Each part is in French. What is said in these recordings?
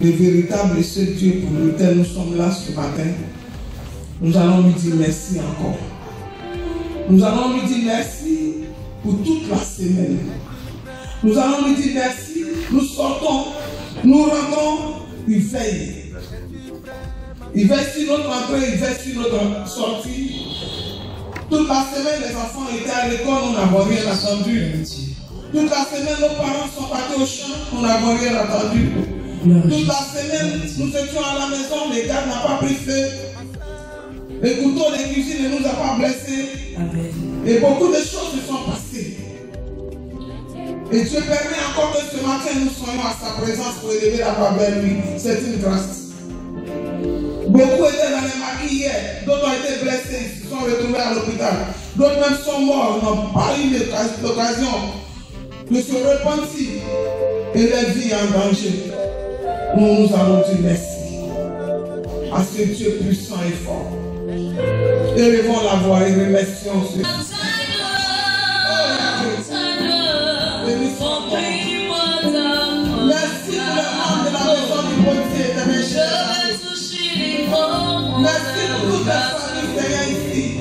le véritable et seul Dieu pour lequel nous sommes là ce matin, nous allons lui dire merci encore. Nous allons lui dire merci pour toute la semaine. Nous allons lui dire merci. Nous sortons, nous rentrons, il veille. Il veille sur notre entrée, il veille sur notre sortie. Toute la semaine, les enfants étaient à l'école, nous n'avons rien attendu. Toute la semaine, nos parents sont partis au champ, nous n'avons rien attendu. Toute la semaine, nous étions à la maison, les gars n'ont pas pris feu. Le couteau de cuisine ne nous a pas blessés. Et beaucoup de choses se sont passées. Et Dieu permet encore que ce matin nous soyons à sa présence pour élever la voix vers lui. C'est une grâce. Beaucoup étaient dans les maquis hier, d'autres ont été blessés, ils se sont retrouvés à l'hôpital. D'autres même sont morts, n'ont pas eu l'occasion de se repentir et leur vie en danger. Nous allons dire merci à ce Dieu puissant et fort. Élevons la voix et remercions ce Dieu. Merci pour le monde de la maison du policier de mes chers. Merci pour toute la famille qui est ici.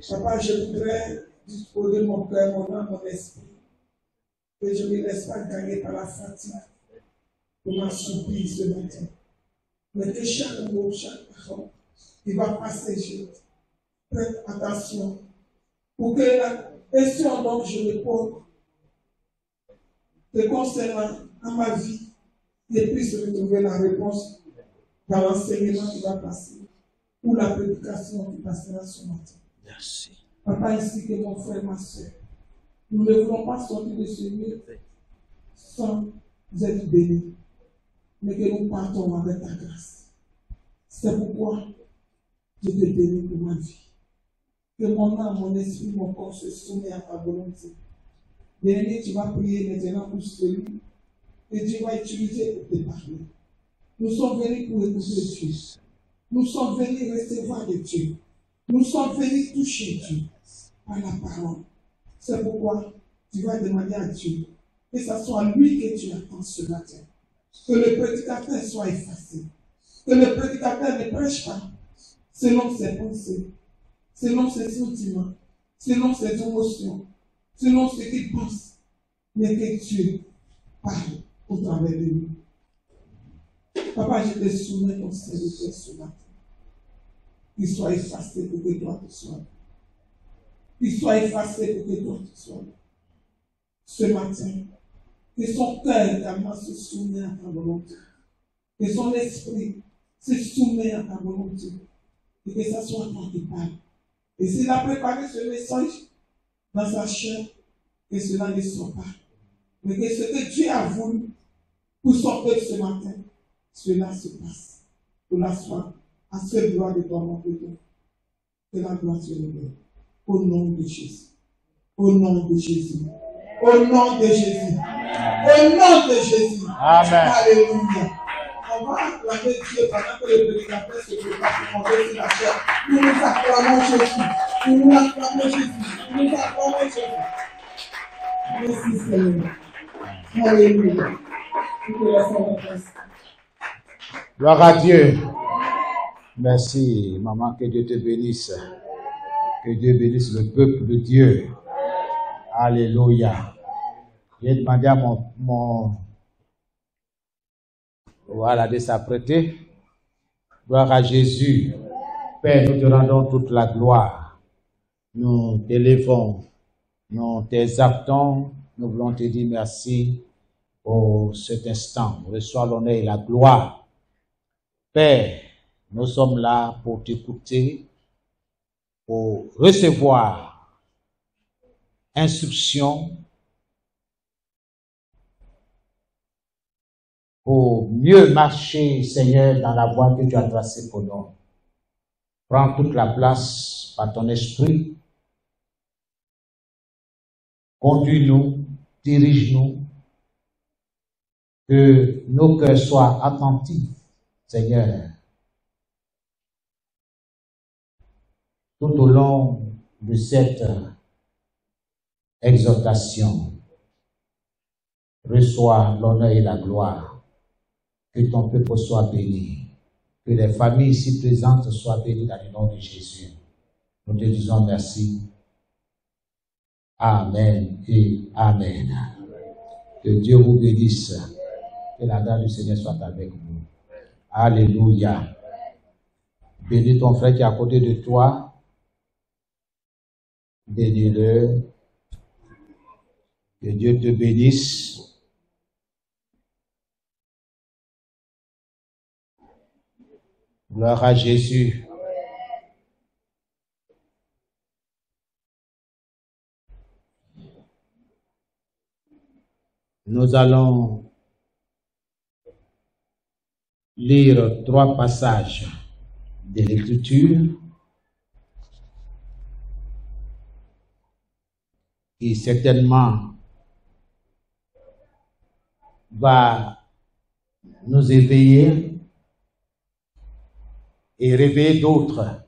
Papa, je voudrais disposer mon cœur, mon âme, mon esprit, que je ne me laisse pas gagner par la fatigue pour m'assoupir ce matin. Mais que chaque mot, chaque parole, il va passer, je prête attention pour que la question dont je me pose te concernant à ma vie, et puisse retrouver la réponse dans l'enseignement qui va passer ou la prédication qui passera ce matin. Merci. Papa, ainsi que mon frère, ma soeur, nous ne voulons pas sortir de ce lieu sans être bénis, mais que nous partons avec ta grâce. C'est pourquoi je te bénis pour ma vie. Que mon âme, mon esprit, mon corps se soumettent à ta volonté. Bien-aimé, tu vas prier maintenant pour celui que Dieu va utiliser pour te parler. Nous sommes venus pour écouter Dieu. Nous sommes venus recevoir de Dieu. Nous sommes venus toucher Dieu par la parole. C'est pourquoi tu vas demander à Dieu que ce soit lui que tu attends ce matin. Que le prédicateur soit effacé. Que le prédicateur ne prêche pas selon ses pensées, selon ses sentiments, selon ses émotions, selon ce qu'il pense, mais que Dieu parle au travers de nous. Papa, je te soumets ton serviteur ce matin. Qu'il soit effacé pour que toi tu sois. qu'il soit effacé pour que toi tu sois là. Ce matin, que son cœur également se soumet à ta volonté, que son esprit se soumet à ta volonté, et que ça soit toi qui parles. Et s'il a préparé ce message dans sa chair, que cela ne soit pas. Mais que ce que Dieu a voulu pour son peuple ce matin, cela se passe. Pour la soirée, à ce gloire de ton nom, que la gloire se révèle. Au nom de Jésus. Au nom de Jésus. Au nom de Jésus. Au nom de Jésus. Amen. Alléluia. On va acclamer Dieu pendant que le prédicateur se prépare pour monter sur la chair. Nous nous acclamons Jésus. Nous nous acclamons Jésus. Nous nous acclamons Jésus. Merci Seigneur. Alléluia. Nous te laissons la place. Gloire à Dieu. Merci, maman, que Dieu te bénisse. Que Dieu bénisse le peuple de Dieu. Alléluia. J'ai demandé à voilà, de s'apprêter. Gloire à Jésus. Père, nous te rendons toute la gloire. Nous t'élevons, nous t'exaltons. Nous voulons te dire merci pour cet instant. Reçois l'honneur et la gloire. Père, nous sommes là pour t'écouter, pour recevoir instruction, pour mieux marcher, Seigneur, dans la voie que tu as tracée pour nous. Prends toute la place par ton esprit. Conduis-nous, dirige-nous, que nos cœurs soient attentifs, Seigneur, tout au long de cette exhortation. Reçois l'honneur et la gloire. Que ton peuple soit béni. Que les familles ici présentes soient bénies dans le nom de Jésus. Nous te disons merci. Amen et Amen. Que Dieu vous bénisse. Que la grâce du Seigneur soit avec vous. Alléluia. Bénis ton frère qui est à côté de toi. Bénis-le. Que Dieu te bénisse. Gloire à Jésus. Nous allons lire 3 passages de l'Écriture qui certainement va nous éveiller et réveiller d'autres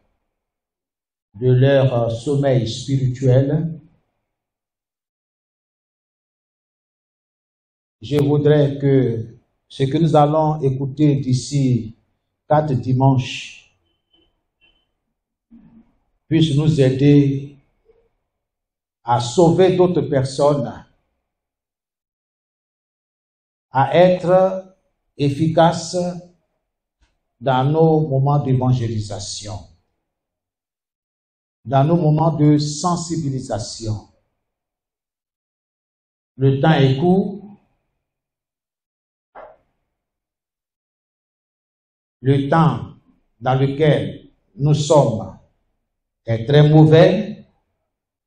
de leur sommeil spirituel. Je voudrais que ce que nous allons écouter d'ici 4 dimanches puisse nous aider à sauver d'autres personnes, à être efficaces dans nos moments d'évangélisation, dans nos moments de sensibilisation. Le temps est court. Le temps dans lequel nous sommes est très mauvais.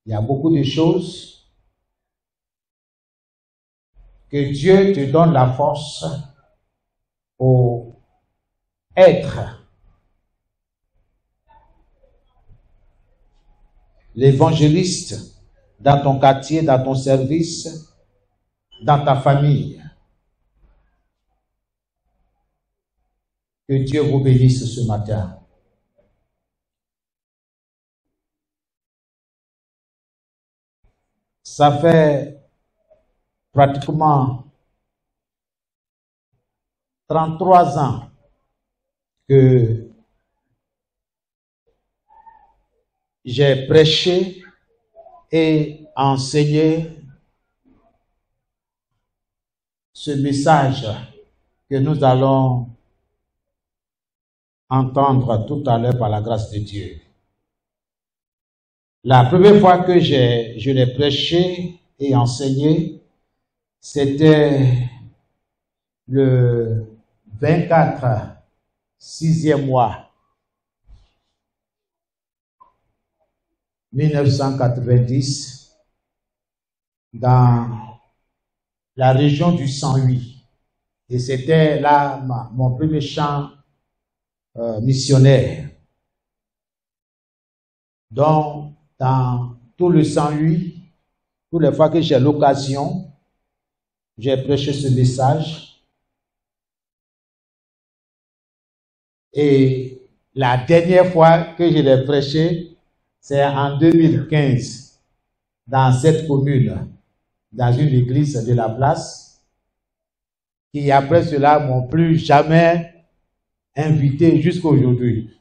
Il y a beaucoup de choses. Que Dieu te donne la force pour être l'évangéliste dans ton quartier, dans ton service, dans ta famille. Que Dieu vous bénisse ce matin. Ça fait pratiquement 33 ans que j'ai prêché et enseigné ce message que nous allons entendre tout à l'heure par la grâce de Dieu. La première fois que je l'ai prêché et enseigné, c'était le 24 6e mois 1990 dans la région du 108. Et c'était là mon premier chant missionnaire. Donc, dans tout le 108, toutes les fois que j'ai l'occasion, j'ai prêché ce message. Et la dernière fois que je l'ai prêché, c'est en 2015, dans cette commune, dans une église de la place, qui après cela m'ont plus jamais invité jusqu'à aujourd'hui.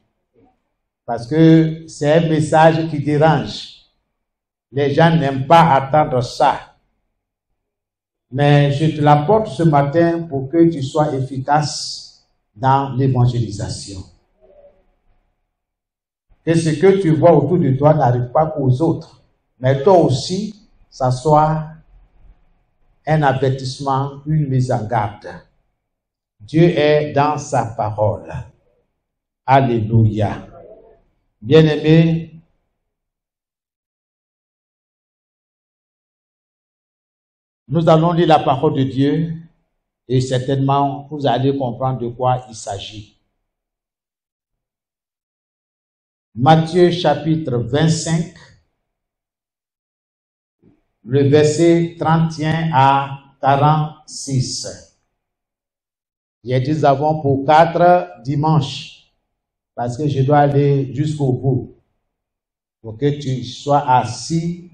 Parce que c'est un message qui dérange. Les gens n'aiment pas attendre ça. Mais je te l'apporte ce matin pour que tu sois efficace dans l'évangélisation. Que ce que tu vois autour de toi n'arrive pas qu'aux autres. Mais toi aussi, ça soit un avertissement, une mise en garde. Dieu est dans sa parole. Alléluia. Bien-aimés, nous allons lire la parole de Dieu et certainement vous allez comprendre de quoi il s'agit. Matthieu chapitre 25, le verset 31 à 46. J'ai dit nous avons pour 4 dimanches. Parce que je dois aller jusqu'au bout. Pour que tu sois assis,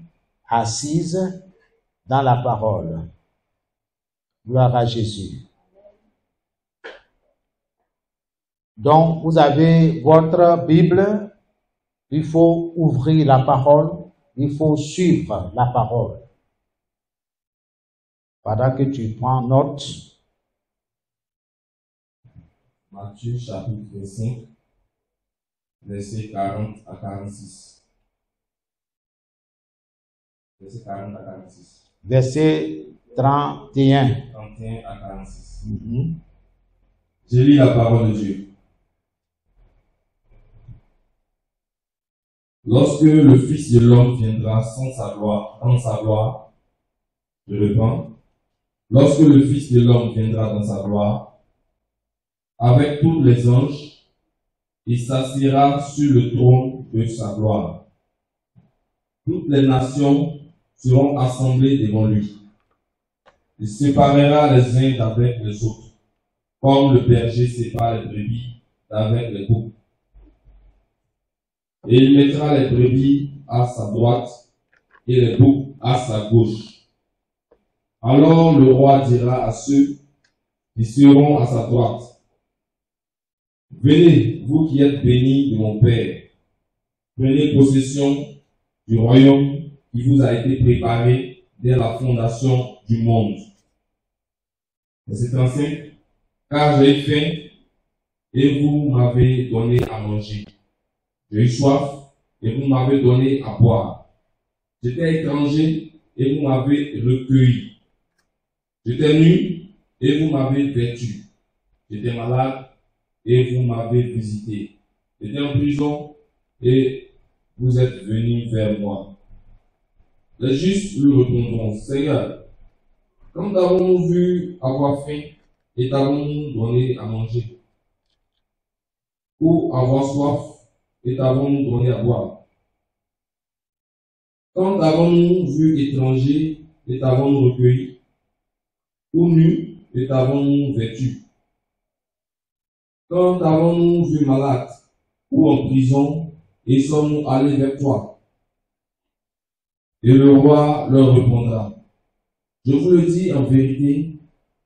assise dans la parole. Gloire à Jésus. Donc, vous avez votre Bible. Il faut ouvrir la parole. Il faut suivre la parole. Pendant que tu prends note. Matthieu chapitre 5. Verset 40 à 46. Verset 40 à 46. Verset 31. 31 à 46. Je lis la parole de Dieu. Lorsque le Fils de l'homme viendra dans sa gloire, je reprends. Lorsque le Fils de l'homme viendra dans sa gloire, avec tous les anges, il s'assiera sur le trône de sa gloire. Toutes les nations seront assemblées devant lui. Il séparera les uns d'avec les autres, comme le berger sépare les brebis d'avec les boucs. Et il mettra les brebis à sa droite et les boucs à sa gauche. Alors le roi dira à ceux qui seront à sa droite: Venez, vous qui êtes bénis de mon Père, prenez possession du royaume qui vous a été préparé dès la fondation du monde. Verset 35. Car j'ai faim et vous m'avez donné à manger. J'ai eu soif et vous m'avez donné à boire. J'étais étranger et vous m'avez recueilli. J'étais nu et vous m'avez vêtu. J'étais malade et vous m'avez visité. J'étais en prison et vous êtes venus vers moi. Les justes lui répondront: Seigneur, quand t'avons-nous vu avoir faim et t'avons-nous donné à manger? Ou avoir soif et t'avons-nous donné à boire? Quand t'avons-nous vu étranger et t'avons-nous recueilli? Ou nu et t'avons-nous vêtu? Quand t'avons-nous vu malade ou en prison et sommes-nous allés vers toi? Et le roi leur répondra: Je vous le dis en vérité,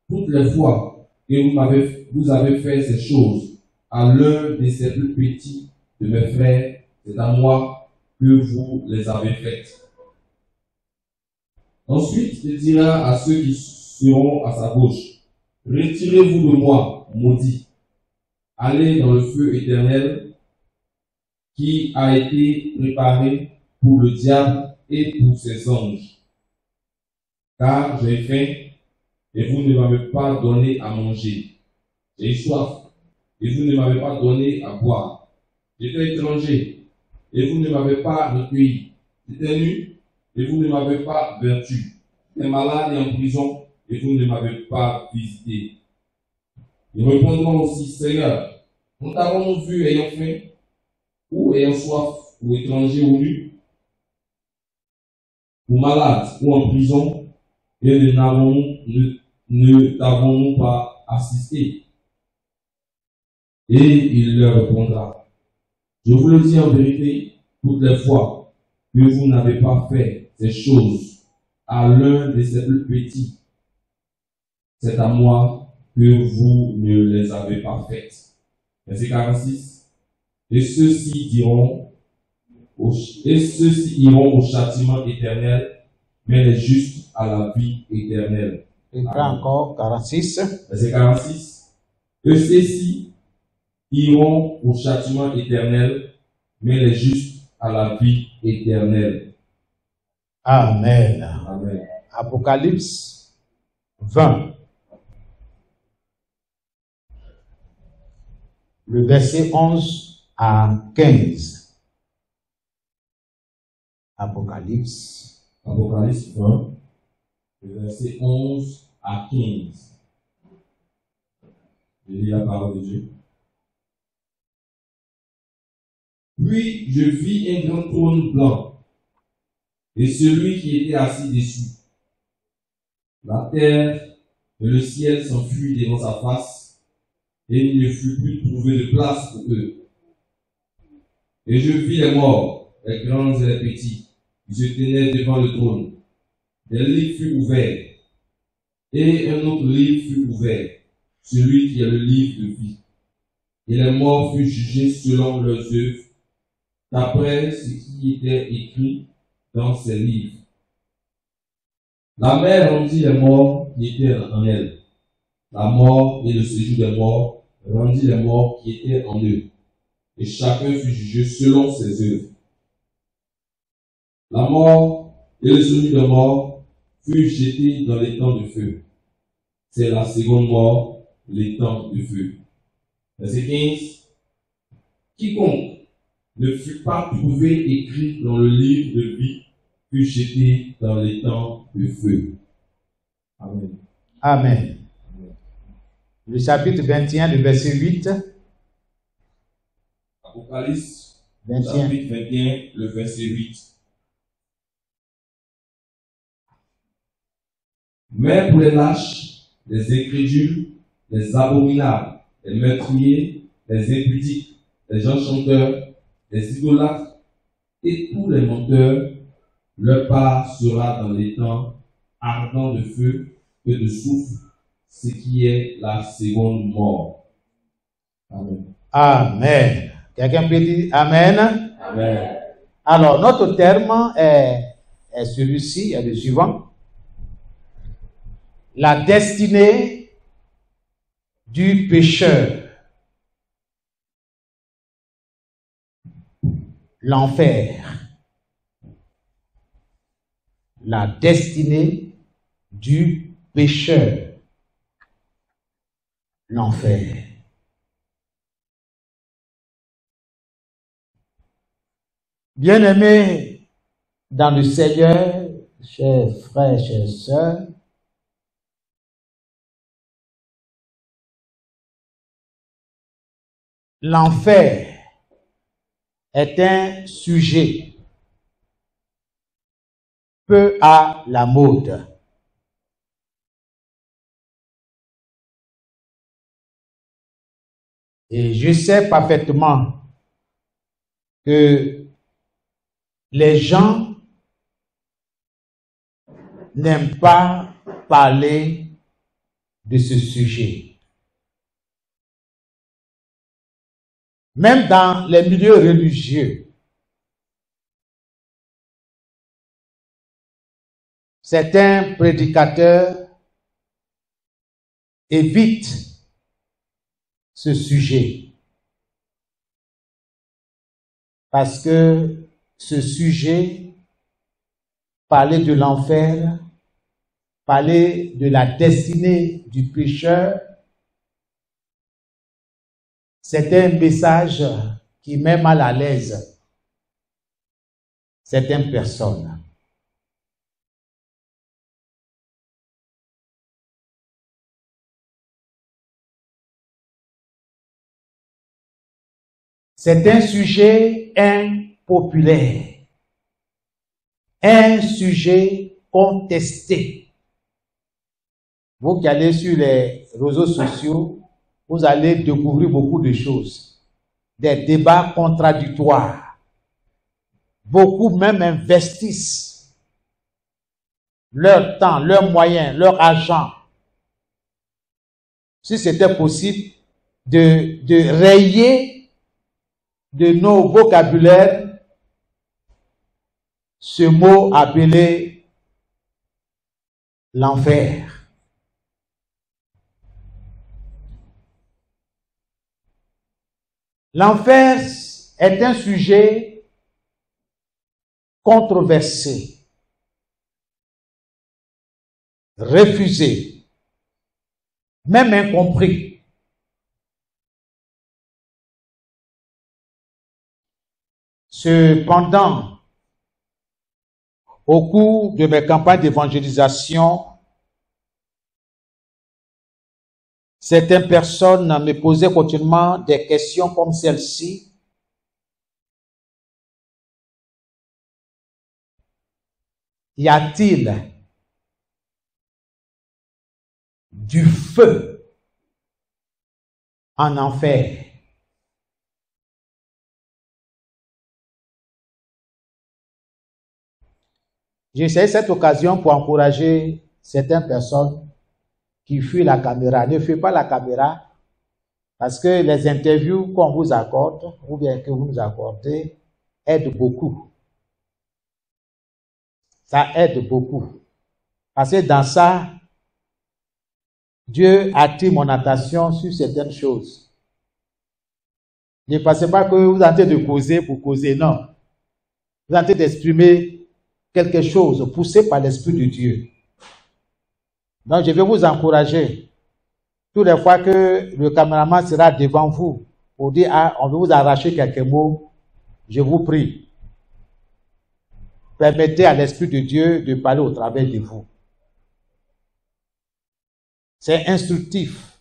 toutes les fois que vous avez fait ces choses à l'un de ces plus petits de mes frères, c'est à moi que vous les avez faites. Ensuite, il dira à ceux qui seront à sa gauche: Retirez-vous de moi, maudits. Allez dans le feu éternel qui a été préparé pour le diable et pour ses anges. Car j'ai faim, et vous ne m'avez pas donné à manger. J'ai soif, et vous ne m'avez pas donné à boire. J'étais étranger, et vous ne m'avez pas recueilli. J'étais nu, et vous ne m'avez pas vertu. J'étais malade et en prison, et vous ne m'avez pas visité. Ils répondront aussi, Seigneur, nous t'avons vu ayant faim, ou ayant soif, ou étranger, ou nu, ou malade, ou en prison, et ne t'avons-nous pas assisté? Et il leur répondra, je vous le dis en vérité, toutes les fois que vous n'avez pas fait ces choses à l'un de ces plus petits, c'est à moi que vous ne les avez pas faites. Verset 46. Et ceux-ci iront au châtiment éternel, mais les justes à la vie éternelle. Il prend encore 46. Verset 46. Et ceux-ci iront au châtiment éternel, mais les justes à la vie éternelle. Amen. Amen. Apocalypse 20. Le verset 11 à 15. Apocalypse 20, le verset 11 à 15. Je lis la parole de Dieu. Puis je vis un grand trône blanc, et celui qui était assis dessus. La terre et le ciel s'enfuient devant sa face, et il ne fut plus trouvé de place pour eux. Et je vis les morts, les grands et les petits, qui se tenaient devant le trône. Des livres furent ouverts, et un autre livre fut ouvert, celui qui est le livre de vie. Et les morts furent jugés selon leurs œuvres, d'après ce qui était écrit dans ces livres. La mer rendit les morts qui étaient en elle. La mort et le séjour des morts rendit les morts qui étaient en eux. Et chacun fut jugé selon ses œuvres. La mort et le séjour des morts furent jetés dans les temps de feu. C'est la seconde mort, les temps de feu. Verset 15. Quiconque ne fut pas trouvé écrit dans le livre de vie fut jeté dans les temps de feu. Amen. Amen. Le chapitre 21, le verset 8. Apocalypse 21. chapitre 21, le verset 8. Mais pour les lâches, les incrédules, les abominables, les meurtriers, les impudiques, les enchanteurs, les idolâtres et tous les menteurs, leur part sera dans les temps ardents de feu et de soufre, ce qui est la seconde mort. Amen. Amen. Quelqu'un peut dire Amen? Amen. Alors, notre terme est celui-ci, est le suivant. La destinée du pécheur. L'enfer. La destinée du pécheur. L'enfer. Bien-aimés dans le Seigneur, chers frères, chères sœurs, l'enfer est un sujet peu à la mode. Et je sais parfaitement que les gens n'aiment pas parler de ce sujet. Même dans les milieux religieux, certains prédicateurs évitent ce sujet parce que ce sujet, parler de l'enfer, parler de la destinée du pécheur, c'est un message qui met mal à l'aise certaines personnes. C'est un sujet impopulaire, un sujet contesté. Vous qui allez sur les réseaux sociaux, vous allez découvrir beaucoup de choses, des débats contradictoires. Beaucoup même investissent leur temps, leurs moyens, leur argent. Si c'était possible, de rayer de nos vocabulaires ce mot appelé l'enfer. L'enfer est un sujet controversé, refusé, même incompris. Cependant, au cours de mes campagnes d'évangélisation, certaines personnes me posaient continuellement des questions comme celle-ci. Y a-t-il du feu en enfer? J'ai saisi cette occasion pour encourager certaines personnes qui fuient la caméra. Ne fuyez pas la caméra parce que les interviews qu'on vous accorde ou bien que vous nous accordez aident beaucoup. Ça aide beaucoup. Parce que dans ça, Dieu attire mon attention sur certaines choses. Ne pensez pas que vous êtes en train de causer pour causer, non. Vous êtes en train d'exprimer quelque chose poussé par l'Esprit de Dieu. Donc, je vais vous encourager. Toutes les fois que le caméraman sera devant vous pour dire, ah, on veut vous arracher quelques mots, je vous prie. Permettez à l'Esprit de Dieu de parler au travers de vous. C'est instructif.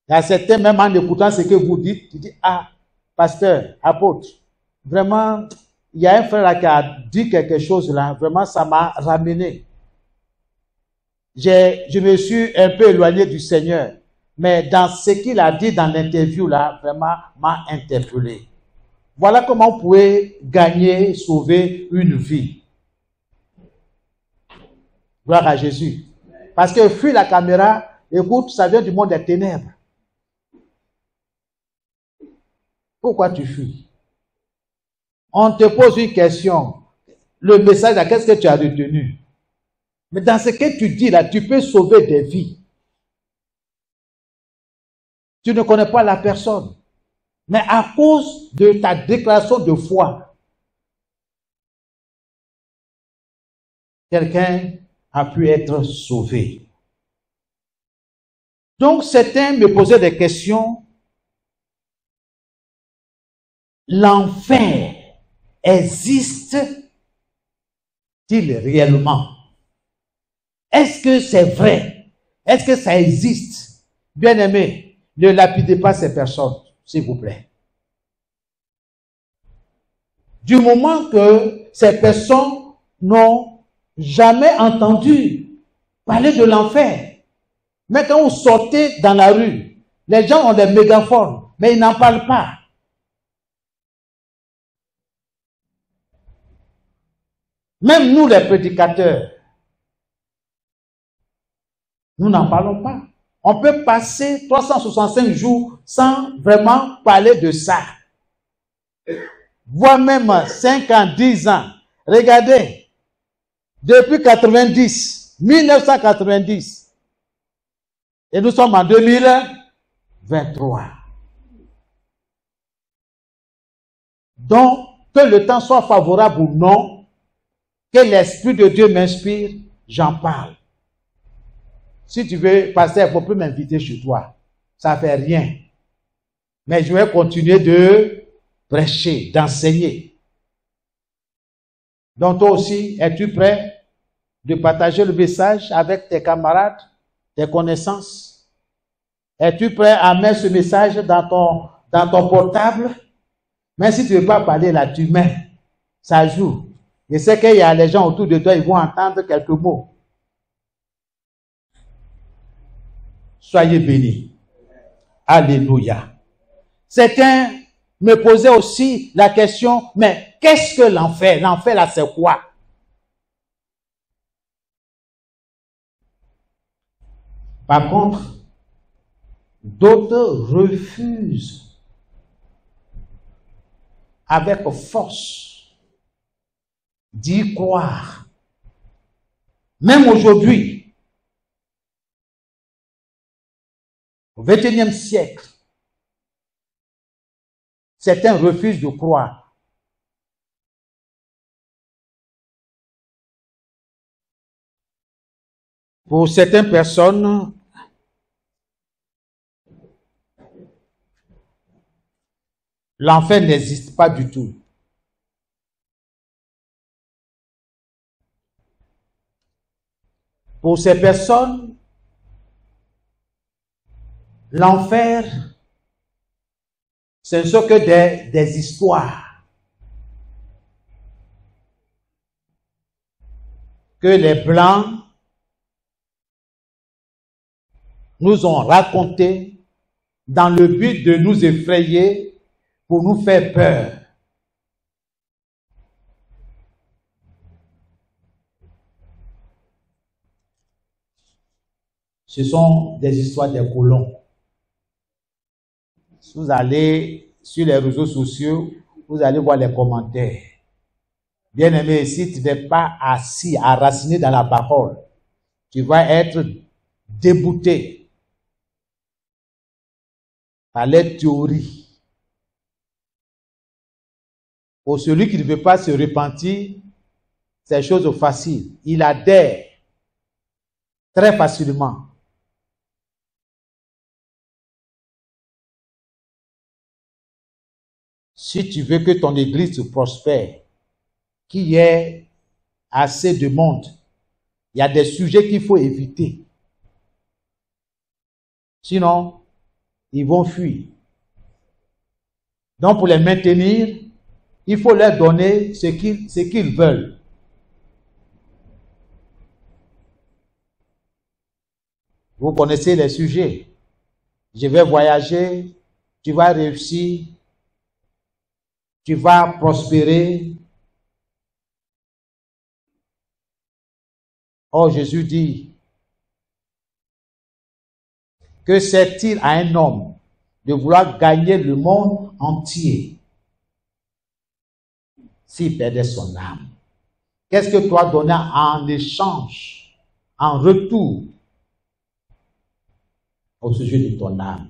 Il y a certains, même en écoutant ce que vous dites, tu dis, ah, pasteur, apôtre, vraiment, il y a un frère là qui a dit quelque chose là, vraiment ça m'a ramené. Je me suis un peu éloigné du Seigneur, mais dans ce qu'il a dit dans l'interview là, vraiment m'a interpellé. Voilà comment vous pouvez gagner, sauver une vie. Gloire à Jésus. Parce que fuir la caméra, écoute, ça vient du monde des ténèbres. Pourquoi tu fuis? On te pose une question. Le message là, qu'est-ce que tu as retenu? Mais dans ce que tu dis là, tu peux sauver des vies. Tu ne connais pas la personne. Mais à cause de ta déclaration de foi, quelqu'un a pu être sauvé. Donc certains me posaient des questions. L'enfer existe-t-il réellement? Est-ce que c'est vrai? Est-ce que ça existe? Bien-aimés, ne lapidez pas ces personnes, s'il vous plaît. Du moment que ces personnes n'ont jamais entendu parler de l'enfer, mais quand vous sortez dans la rue, les gens ont des mégaphones, mais ils n'en parlent pas. Même nous, les prédicateurs, nous n'en parlons pas. On peut passer 365 jours sans vraiment parler de ça. Voire même 5 ans, 10 ans. Regardez, depuis 1990, et nous sommes en 2023. Donc, que le temps soit favorable ou non, que l'Esprit de Dieu m'inspire, j'en parle. Si tu veux, pasteur, il ne faut plus m'inviter chez toi. Ça ne fait rien. Mais je vais continuer de prêcher, d'enseigner. Donc toi aussi, es-tu prêt de partager le message avec tes camarades, tes connaissances? Es-tu prêt à mettre ce message dans ton portable? Mais si tu ne veux pas parler là, tu mets. Ça joue. Je sais qu'il y a les gens autour de toi, ils vont entendre quelques mots. Soyez bénis. Alléluia. Certains me posaient aussi la question, mais qu'est-ce que l'enfer? L'enfer là, c'est quoi? Par contre, d'autres refusent avec force d'y croire. Même aujourd'hui, au XXIe siècle, certains refusent de croire. Pour certaines personnes, l'enfer n'existe pas du tout. Pour ces personnes, l'enfer, ce ne sont que des histoires que les Blancs nous ont racontées dans le but de nous effrayer pour nous faire peur. Ce sont des histoires des colons. Si vous allez sur les réseaux sociaux, vous allez voir les commentaires. Bien-aimé, si tu n'es pas assis, enraciné dans la parole, tu vas être débouté par les théories. Pour celui qui ne veut pas se repentir, c'est chose facile. Il adhère très facilement. Si tu veux que ton église prospère, qu'il y ait assez de monde, il y a des sujets qu'il faut éviter. Sinon, ils vont fuir. Donc, pour les maintenir, il faut leur donner ce qu'ils veulent. Vous connaissez les sujets. Je vais voyager, tu vas réussir, tu vas prospérer. Oh, Jésus dit, que sert-il à un homme de vouloir gagner le monde entier s'il perdait son âme? Qu'est-ce que toi donnes en échange, en retour au sujet de ton âme?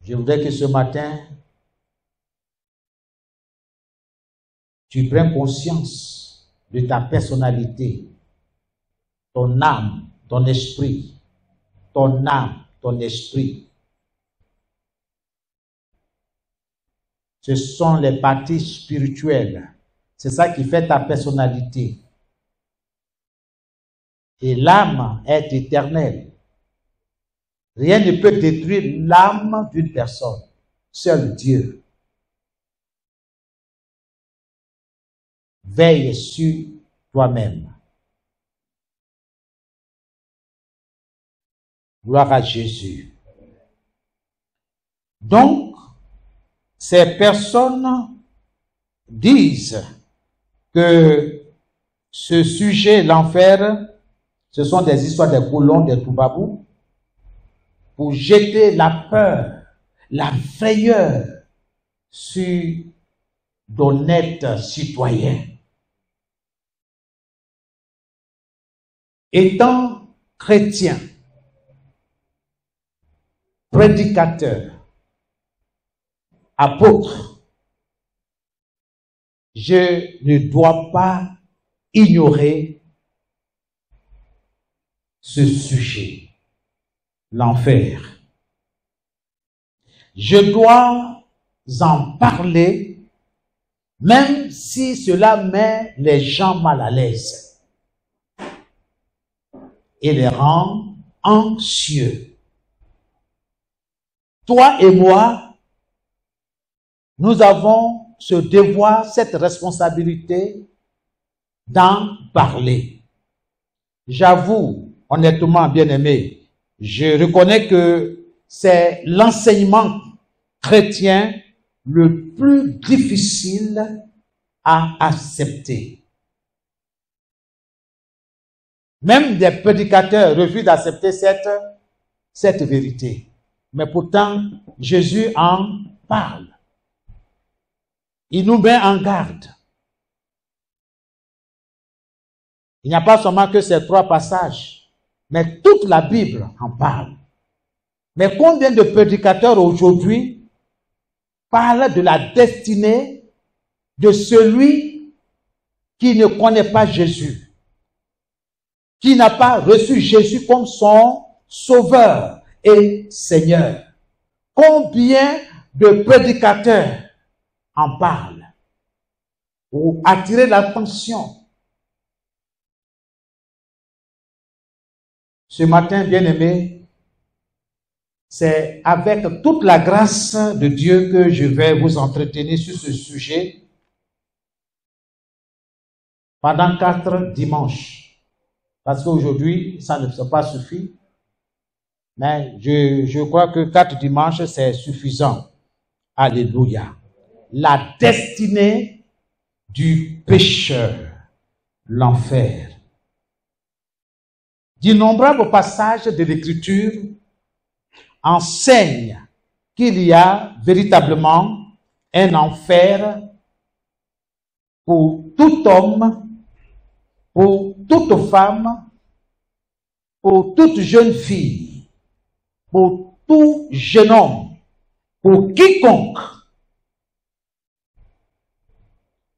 Je voudrais que ce matin, tu prennes conscience de ta personnalité, ton âme, ton esprit, ton âme, ton esprit. Ce sont les parties spirituelles. C'est ça qui fait ta personnalité. Et l'âme est éternelle. Rien ne peut détruire l'âme d'une personne. Seul Dieu. Veille sur toi-même. Gloire à Jésus. Donc, ces personnes disent que ce sujet, l'enfer, ce sont des histoires des colons, des toubabous, pour jeter la peur, la frayeur sur d'honnêtes citoyens. Étant chrétien, prédicateur, apôtre, je ne dois pas ignorer ce sujet, l'enfer. Je dois en parler, même si cela met les gens mal à l'aise et les rend anxieux. Toi et moi, nous avons ce devoir, cette responsabilité d'en parler. J'avoue, honnêtement, bien-aimé, je reconnais que c'est l'enseignement chrétien le plus difficile à accepter. Même des prédicateurs refusent d'accepter cette vérité. Mais pourtant, Jésus en parle. Il nous met en garde. Il n'y a pas seulement que ces 3 passages, mais toute la Bible en parle. Mais combien de prédicateurs aujourd'hui parlent de la destinée de celui qui ne connaît pas Jésus, qui n'a pas reçu Jésus comme son sauveur et Seigneur? Combien de prédicateurs en parlent pour attirer l'attention? Ce matin, bien-aimé, c'est avec toute la grâce de Dieu que je vais vous entretenir sur ce sujet pendant 4 dimanches. Parce qu'aujourd'hui, ça ne peut pas suffire. Mais je crois que 4 dimanches, c'est suffisant. Alléluia. La destinée du pécheur, l'enfer. D'innombrables passages de l'Écriture enseignent qu'il y a véritablement un enfer pour tout homme, pour toute femme, pour toute jeune fille, pour tout jeune homme, pour quiconque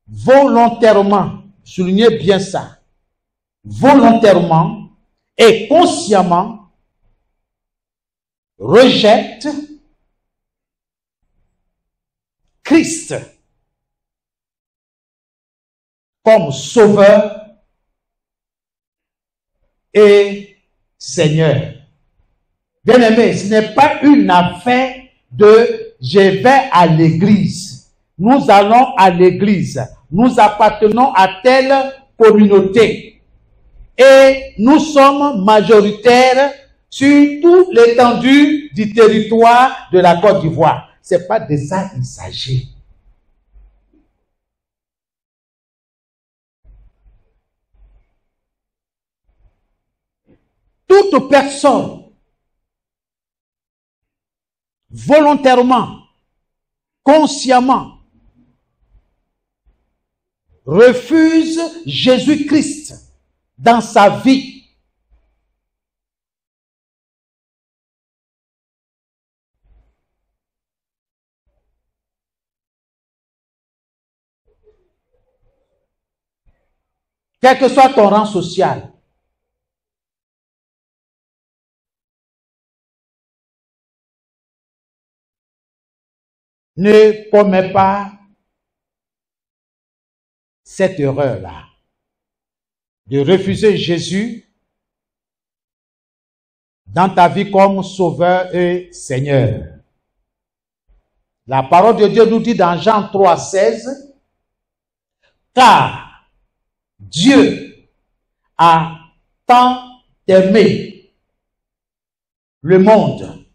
volontairement, soulignez bien ça, volontairement et consciemment rejette Christ comme sauveur et Seigneur. Bien-aimé, ce n'est pas une affaire de je vais à l'église. Nous allons à l'église. Nous appartenons à telle communauté. Et nous sommes majoritaires sur toute l'étendue du territoire de la Côte d'Ivoire. Ce n'est pas de ça qu'il s'agit. Toute personne volontairement, consciemment, refuse Jésus-Christ dans sa vie, quel que soit ton rang social, ne commets pas cette erreur-là de refuser Jésus dans ta vie comme sauveur et Seigneur. La parole de Dieu nous dit dans Jean 3,16, car Dieu a tant aimé le monde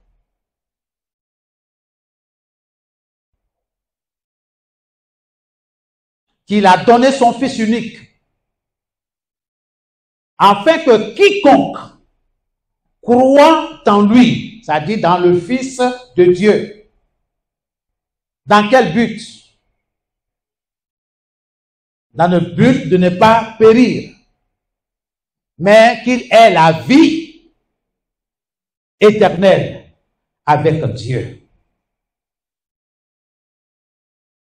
qu'il a donné son Fils unique, afin que quiconque croit en lui, c'est-à-dire dans le Fils de Dieu, dans quel but? Dans le but de ne pas périr, mais qu'il ait la vie éternelle avec Dieu.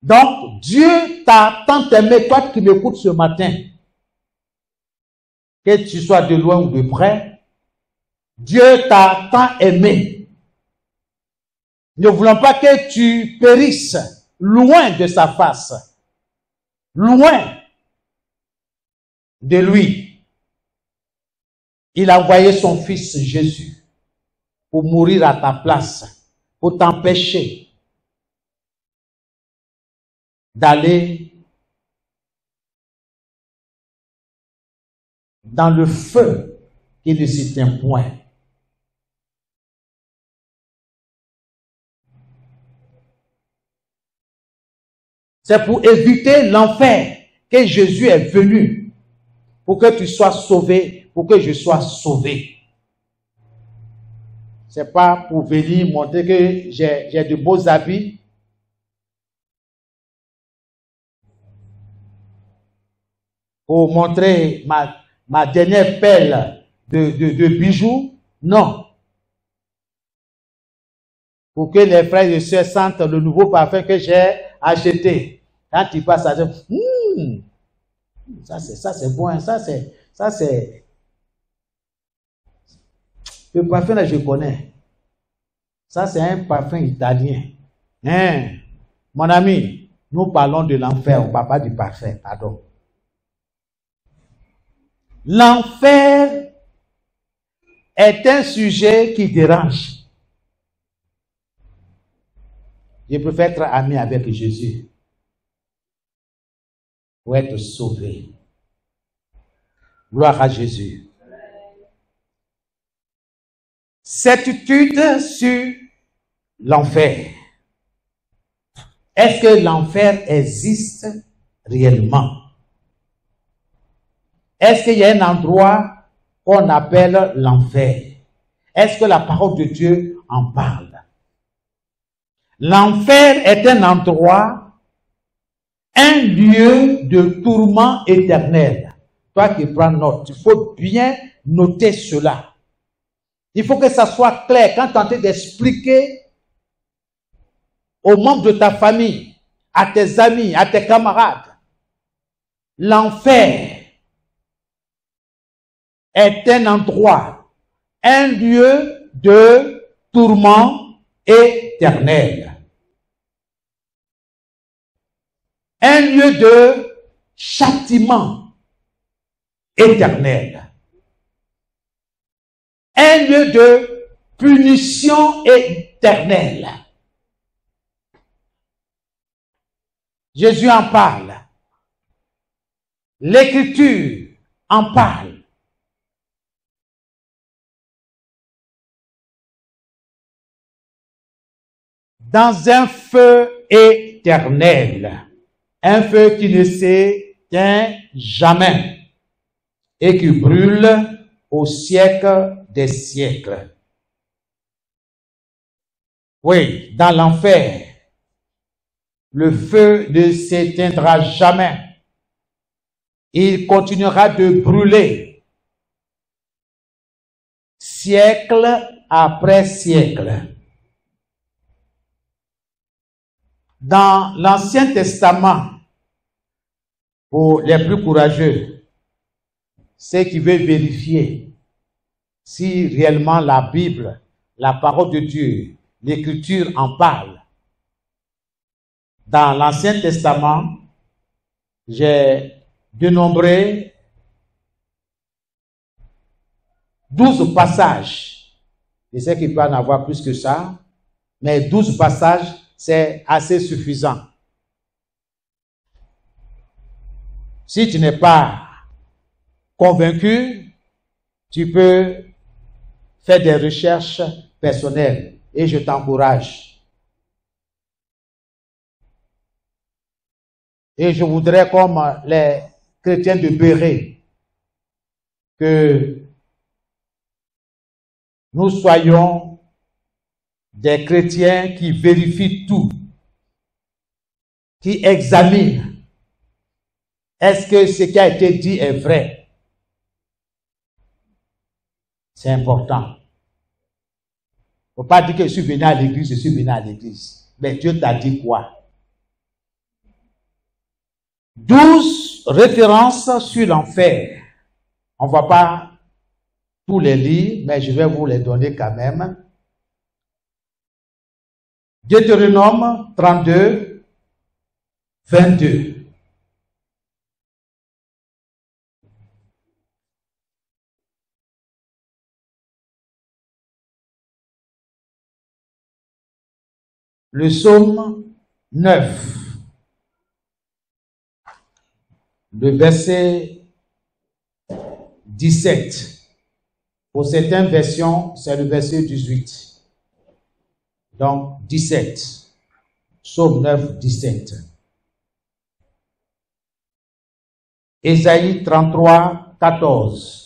Donc, Dieu t'a tant aimé, toi qui m'écoutes ce matin, que tu sois de loin ou de près, Dieu t'a tant aimé. Ne voulant pas que tu périsses loin de sa face, loin de lui. Il a envoyé son fils Jésus pour mourir à ta place, pour t'empêcher d'aller dans le feu qui ne s'éteint point. C'est pour éviter l'enfer que Jésus est venu, pour que tu sois sauvé, pour que je sois sauvé. C'est pas pour venir montrer que j'ai de beaux habits. Pour montrer ma dernière pelle de bijoux. Non. Pour que les frères et sœurs sentent le nouveau parfum que j'ai acheté. Quand tu passes à dire, ça c'est bon, ça c'est. Le parfum là je connais. Ça c'est un parfum italien. Hein? Mon ami, nous parlons de l'enfer, on ne parle pas du parfum, pardon. L'enfer est un sujet qui dérange. Je préfère être ami avec Jésus pour être sauvé. Gloire à Jésus. Certitude sur l'enfer. Est-ce que l'enfer existe réellement? Est-ce qu'il y a un endroit qu'on appelle l'enfer? Est-ce que la parole de Dieu en parle? L'enfer est un endroit, un lieu de tourment éternel. Toi qui prends note, il faut bien noter cela. Il faut que ça soit clair quand tu es en train d'expliquer aux membres de ta famille, à tes amis, à tes camarades. L'enfer est un endroit, un lieu de tourment éternel. Un lieu de châtiment éternel. Un lieu de punition éternelle. Jésus en parle. L'Écriture en parle. Dans un feu éternel. Un feu qui ne s'éteint jamais et qui brûle au siècle des siècles. Oui, dans l'enfer, le feu ne s'éteindra jamais. Il continuera de brûler siècle après siècle. Dans l'Ancien Testament, pour les plus courageux, ceux qui veulent vérifier si réellement la Bible, la parole de Dieu, l'Écriture en parle. Dans l'Ancien Testament, j'ai dénombré 12 passages. Je sais qu'il peut en avoir plus que ça, mais 12 passages, c'est assez suffisant. Si tu n'es pas convaincu, tu peux faire des recherches personnelles et je t'encourage. Et je voudrais, comme les chrétiens de Béret, que nous soyons des chrétiens qui vérifient tout, qui examinent. Est-ce que ce qui a été dit est vrai? C'est important. Il ne faut pas dire que je suis venu à l'église, je suis venu à l'église. Mais Dieu t'a dit quoi? 12 références sur l'enfer. On ne va pas tous les lire, mais je vais vous les donner quand même. Deutéronome 32, 22. Le psaume 9, le verset 17. Pour certaines versions, c'est le verset 18. Donc, 17. Psaume 9, 17. Ésaïe 33, 14.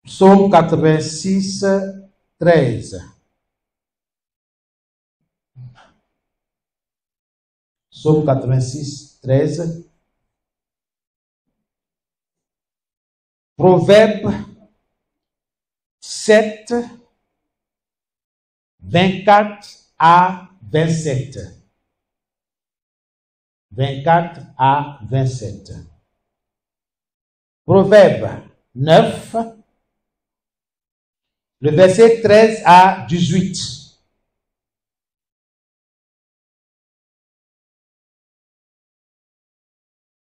Psaume 86, 13. Psaume 86, 13. Proverbe 7, 24 à 27. 24 à 27. Proverbe 9, le verset 13 à 18.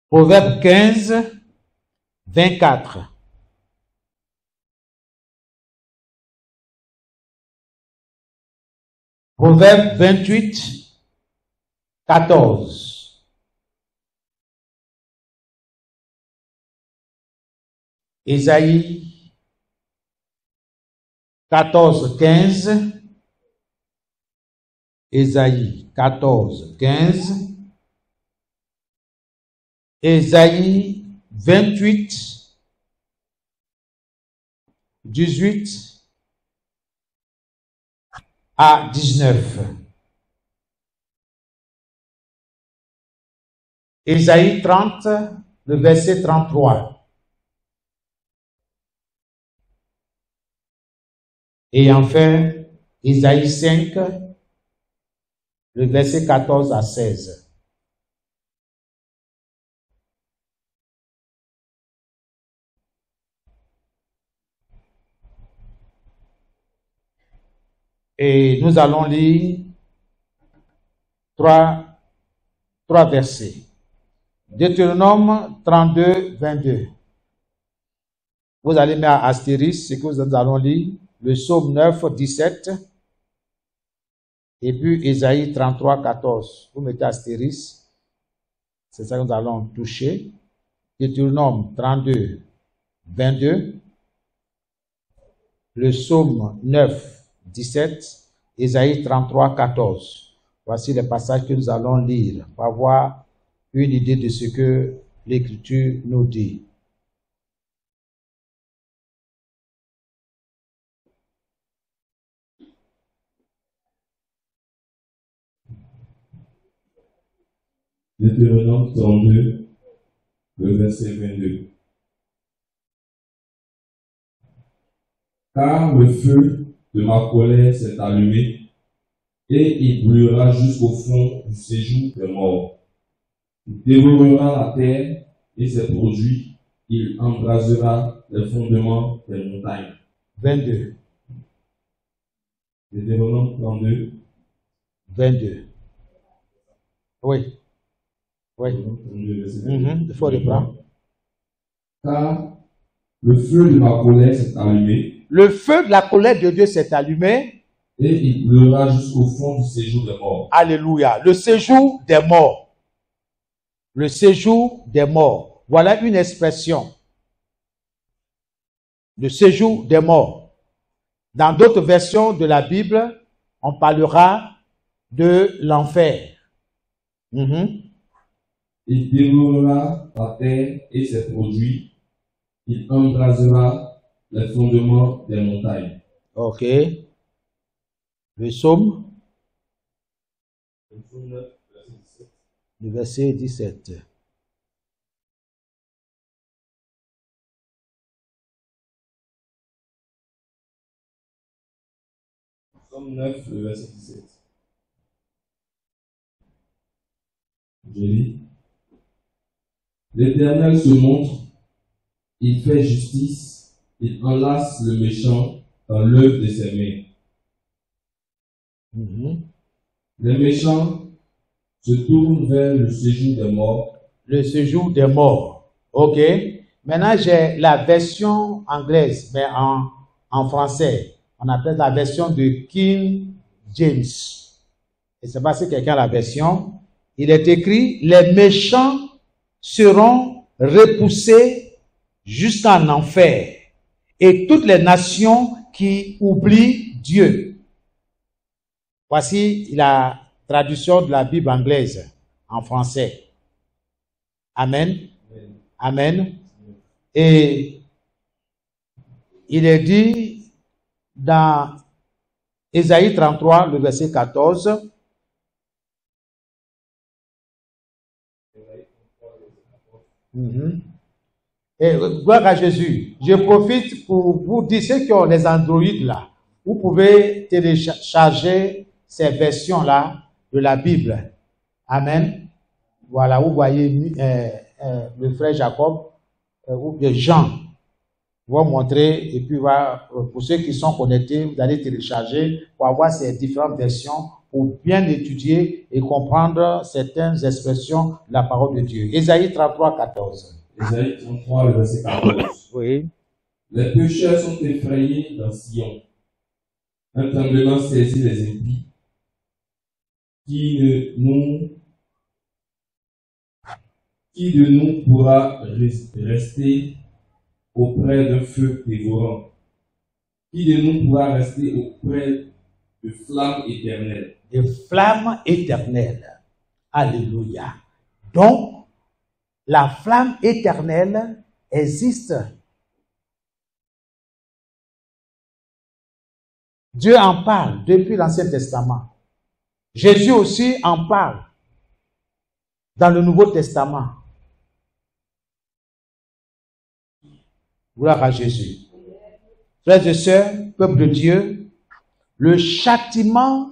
Proverbe 15, 24. Proverbe 28, 14. Ésaïe 14, 15. Ésaïe 14, 15. Ésaïe 28, 18 à 19. Ésaïe 30, le verset 33. Et enfin, Ésaïe 5, le verset 14 à 16. Et nous allons lire trois versets. Deutéronome 32, 22. Vous allez mettre astérisque ce que nous allons lire. Le psaume 9, 17. Et puis Ésaïe 33, 14. Vous mettez astérisque. C'est ça que nous allons toucher. Deutéronome 32, 22. Le psaume 9, 17. Ésaïe 33, 14. Voici les passages que nous allons lire pour avoir une idée de ce que l'Écriture nous dit. Deutéronome 32, le verset 22. Car le feu de ma colère s'est allumé et il brûlera jusqu'au fond du séjour des morts. Il dévorera la terre et ses produits, il embrasera les fondements des montagnes. 22. Deutéronome 32, 22. Oui. Oui. Deutéronome 32, verset 22. Il faut reprendre. Car le feu de ma colère s'est allumé Le feu de la colère de Dieu s'est allumé. et il brûlera jusqu'au fond du séjour des morts. Alléluia. Le séjour des morts. Le séjour des morts. Voilà une expression. Le séjour des morts. Dans d'autres versions de la Bible, on parlera de l'enfer. Il dévorera la terre et ses produits, il embrasera les fondements des montagnes. Ok. Le psaume, le verset 17. Somme 9, le verset 17. Je lis. L'Éternel se montre, il fait justice, il enlace le méchant dans l'œuvre de ses mains. Les méchants se tournent vers le séjour des morts. Le séjour des morts. Ok. Maintenant, j'ai la version anglaise, mais en français. On appelle la version de King James. Et c'est parce que quelqu'un a la version. Il est écrit, les méchants seront repoussés jusqu'en enfer. Et toutes les nations qui oublient Dieu. Voici la traduction de la Bible anglaise en français. Amen. Amen. Et il est dit dans Ésaïe 33, le verset 14. Et gloire à Jésus. Je profite pour vous dire, ceux qui ont les Android là, vous pouvez télécharger ces versions-là de la Bible. Amen. Voilà, vous voyez le frère Jacob ou bien Jean va montrer, et puis pour ceux qui sont connectés, vous allez télécharger pour avoir ces différentes versions pour bien étudier et comprendre certaines expressions de la parole de Dieu. Ésaïe 33, 14. Ésaïe 33, le verset 14. Oui. Les pécheurs sont effrayés dans Sion. Un tremblement saisit les impies. Qui de nous pourra rester auprès d'un feu dévorant? Qui de nous pourra rester auprès de flammes éternelles? Des flammes éternelles. Alléluia. Donc, la flamme éternelle existe. Dieu en parle depuis l'Ancien Testament. Jésus aussi en parle dans le Nouveau Testament. Gloire à Jésus. Frères et sœurs, peuple de Dieu, le châtiment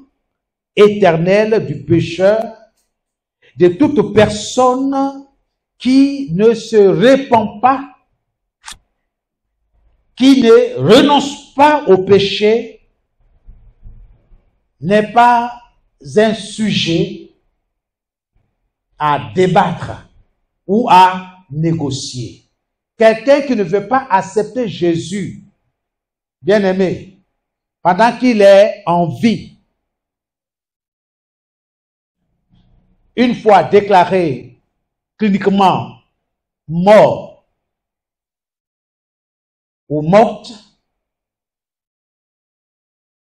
éternel du pécheur, de toute personne qui ne se répand pas, qui ne renonce pas au péché, n'est pas un sujet à débattre ou à négocier. Quelqu'un qui ne veut pas accepter Jésus, bien-aimé, pendant qu'il est en vie, une fois déclaré cliniquement mort ou morte,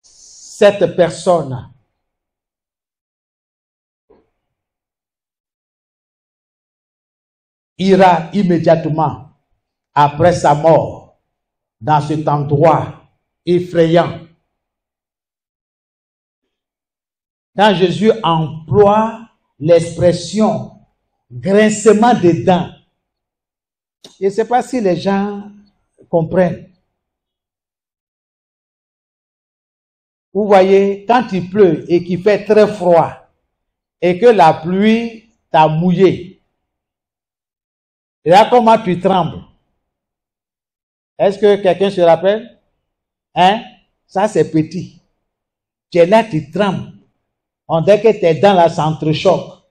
cette personne ira immédiatement après sa mort dans cet endroit effrayant. Quand Jésus emploie l'expression grincement des dents, je ne sais pas si les gens comprennent. Vous voyez, quand il pleut et qu'il fait très froid et que la pluie t'a mouillé, et là comment tu trembles? Est-ce que quelqu'un se rappelle? Hein? Ça c'est petit. Tu es là, tu trembles. On dirait que tes dents là s'entrechoquent.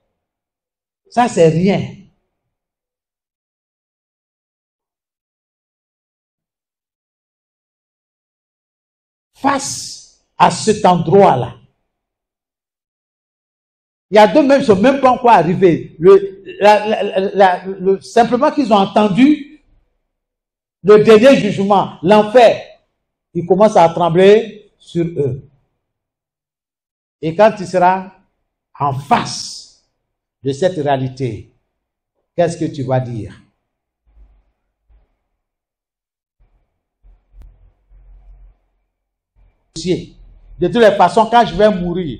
Ça c'est rien. Face à cet endroit-là, il y a deux même, ils ne sont même pas encore arrivés. Simplement qu'ils ont entendu le dernier jugement, l'enfer, il commence à trembler sur eux. Et quand tu seras en face de cette réalité, qu'est-ce que tu vas dire? De toutes les façons, quand je vais mourir,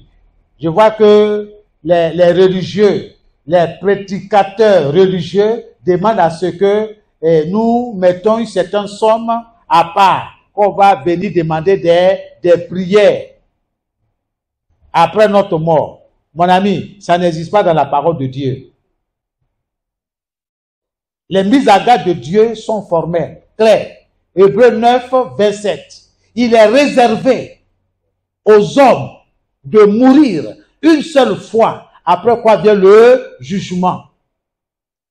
je vois que les religieux, les prédicateurs religieux demandent à ce que nous mettons une certaine somme à part, qu'on va venir demander des prières. après notre mort. Mon ami, ça n'existe pas dans la parole de Dieu. Les mises à garde de Dieu sont formelles, claires. Hébreux 9, 27. Il est réservé aux hommes de mourir une seule fois, après quoi vient le jugement.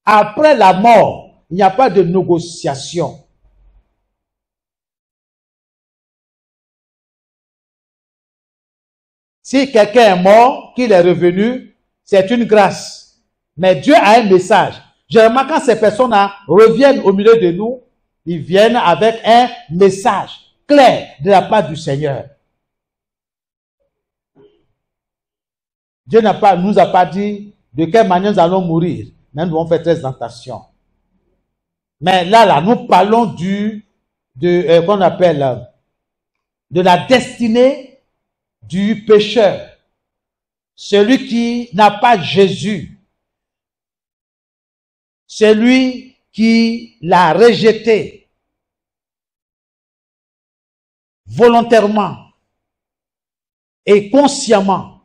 Après la mort, il n'y a pas de négociation. Si quelqu'un est mort, qu'il est revenu, c'est une grâce. Mais Dieu a un message. Généralement, quand ces personnes-là reviennent au milieu de nous, ils viennent avec un message clair de la part du Seigneur. Dieu nous a pas dit de quelle manière nous allons mourir. Mais nous devons faire très attention. Mais là, nous parlons qu'on appelle, de la destinée du pécheur. Celui qui n'a pas Jésus. Celui qui l'a rejeté volontairement et consciemment.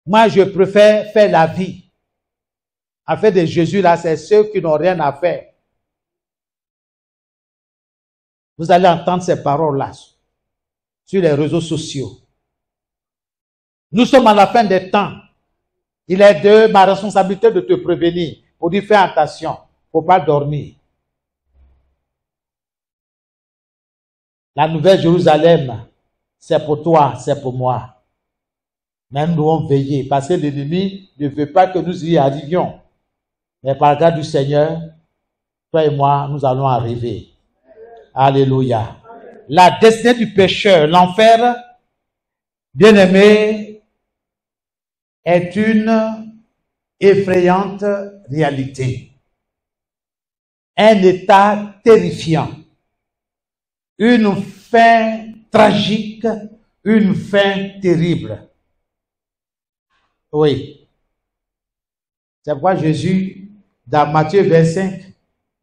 Moi, je préfère faire la vie. Afin de Jésus, là, c'est ceux qui n'ont rien à faire. Vous allez entendre ces paroles-là sur les réseaux sociaux. Nous sommes à la fin des temps. Il est de ma responsabilité de te prévenir. Pour dire, fais attention. Faut pas dormir. La nouvelle Jérusalem, c'est pour toi, c'est pour moi. Mais nous devons veiller parce que l'ennemi ne veut pas que nous y arrivions. Mais par la grâce du Seigneur, toi et moi, nous allons arriver. Alléluia. La destinée du pécheur, l'enfer, bien-aimé, est une effrayante réalité. Un état terrifiant. Une fin tragique, une fin terrible. Oui. C'est pourquoi Jésus, dans Matthieu 25,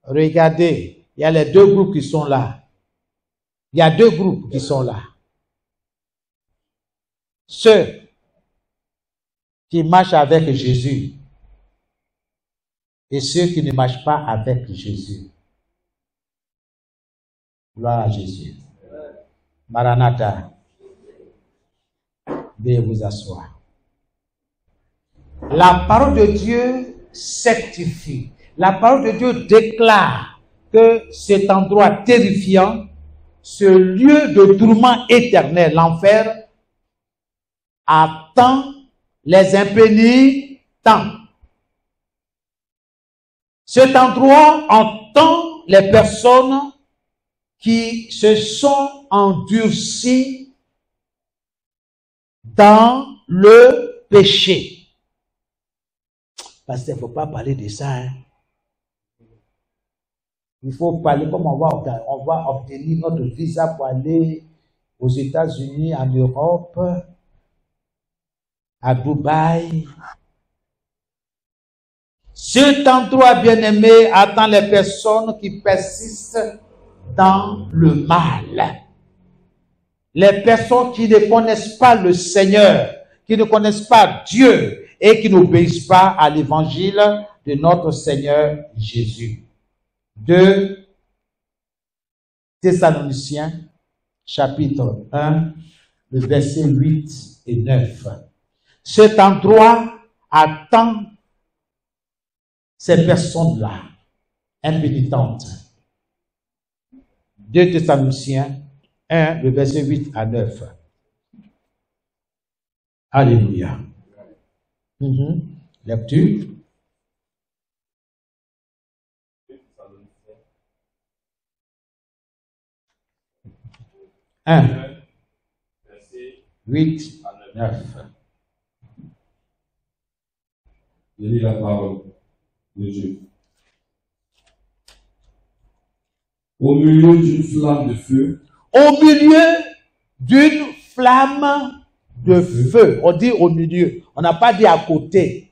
regardez, il y a les deux groupes qui sont là. Il y a deux groupes qui sont là. Ceux qui marchent avec Jésus et ceux qui ne marchent pas avec Jésus. Gloire à Jésus. Maranatha. Veuillez vous asseoir. La parole de Dieu certifie. La parole de Dieu déclare que cet endroit terrifiant, ce lieu de tourment éternel, l'enfer, attend les impénitents. Cet endroit entend les personnes qui se sont endurcies dans le péché. Parce qu'il ne faut pas parler de ça. Hein. Il faut parler comme on va obtenir notre visa pour aller aux États-Unis, en Europe, à Dubaï. Cet endroit bien-aimé attend les personnes qui persistent dans le mal. Les personnes qui ne connaissent pas le Seigneur, qui ne connaissent pas Dieu et qui n'obéissent pas à l'évangile de notre Seigneur Jésus. 2 Thessaloniciens, chapitre 1, le verset 8 et 9. Cet endroit attend ces personnes-là, impénitentes. 2 Thessaloniciens 1, le verset 8 à 9. Alléluia. Lecture. Un, 8, 9. Je lis la parole de Dieu. Au milieu d'une flamme de feu. Au milieu d'une flamme de feu. On dit au milieu. On n'a pas dit à côté.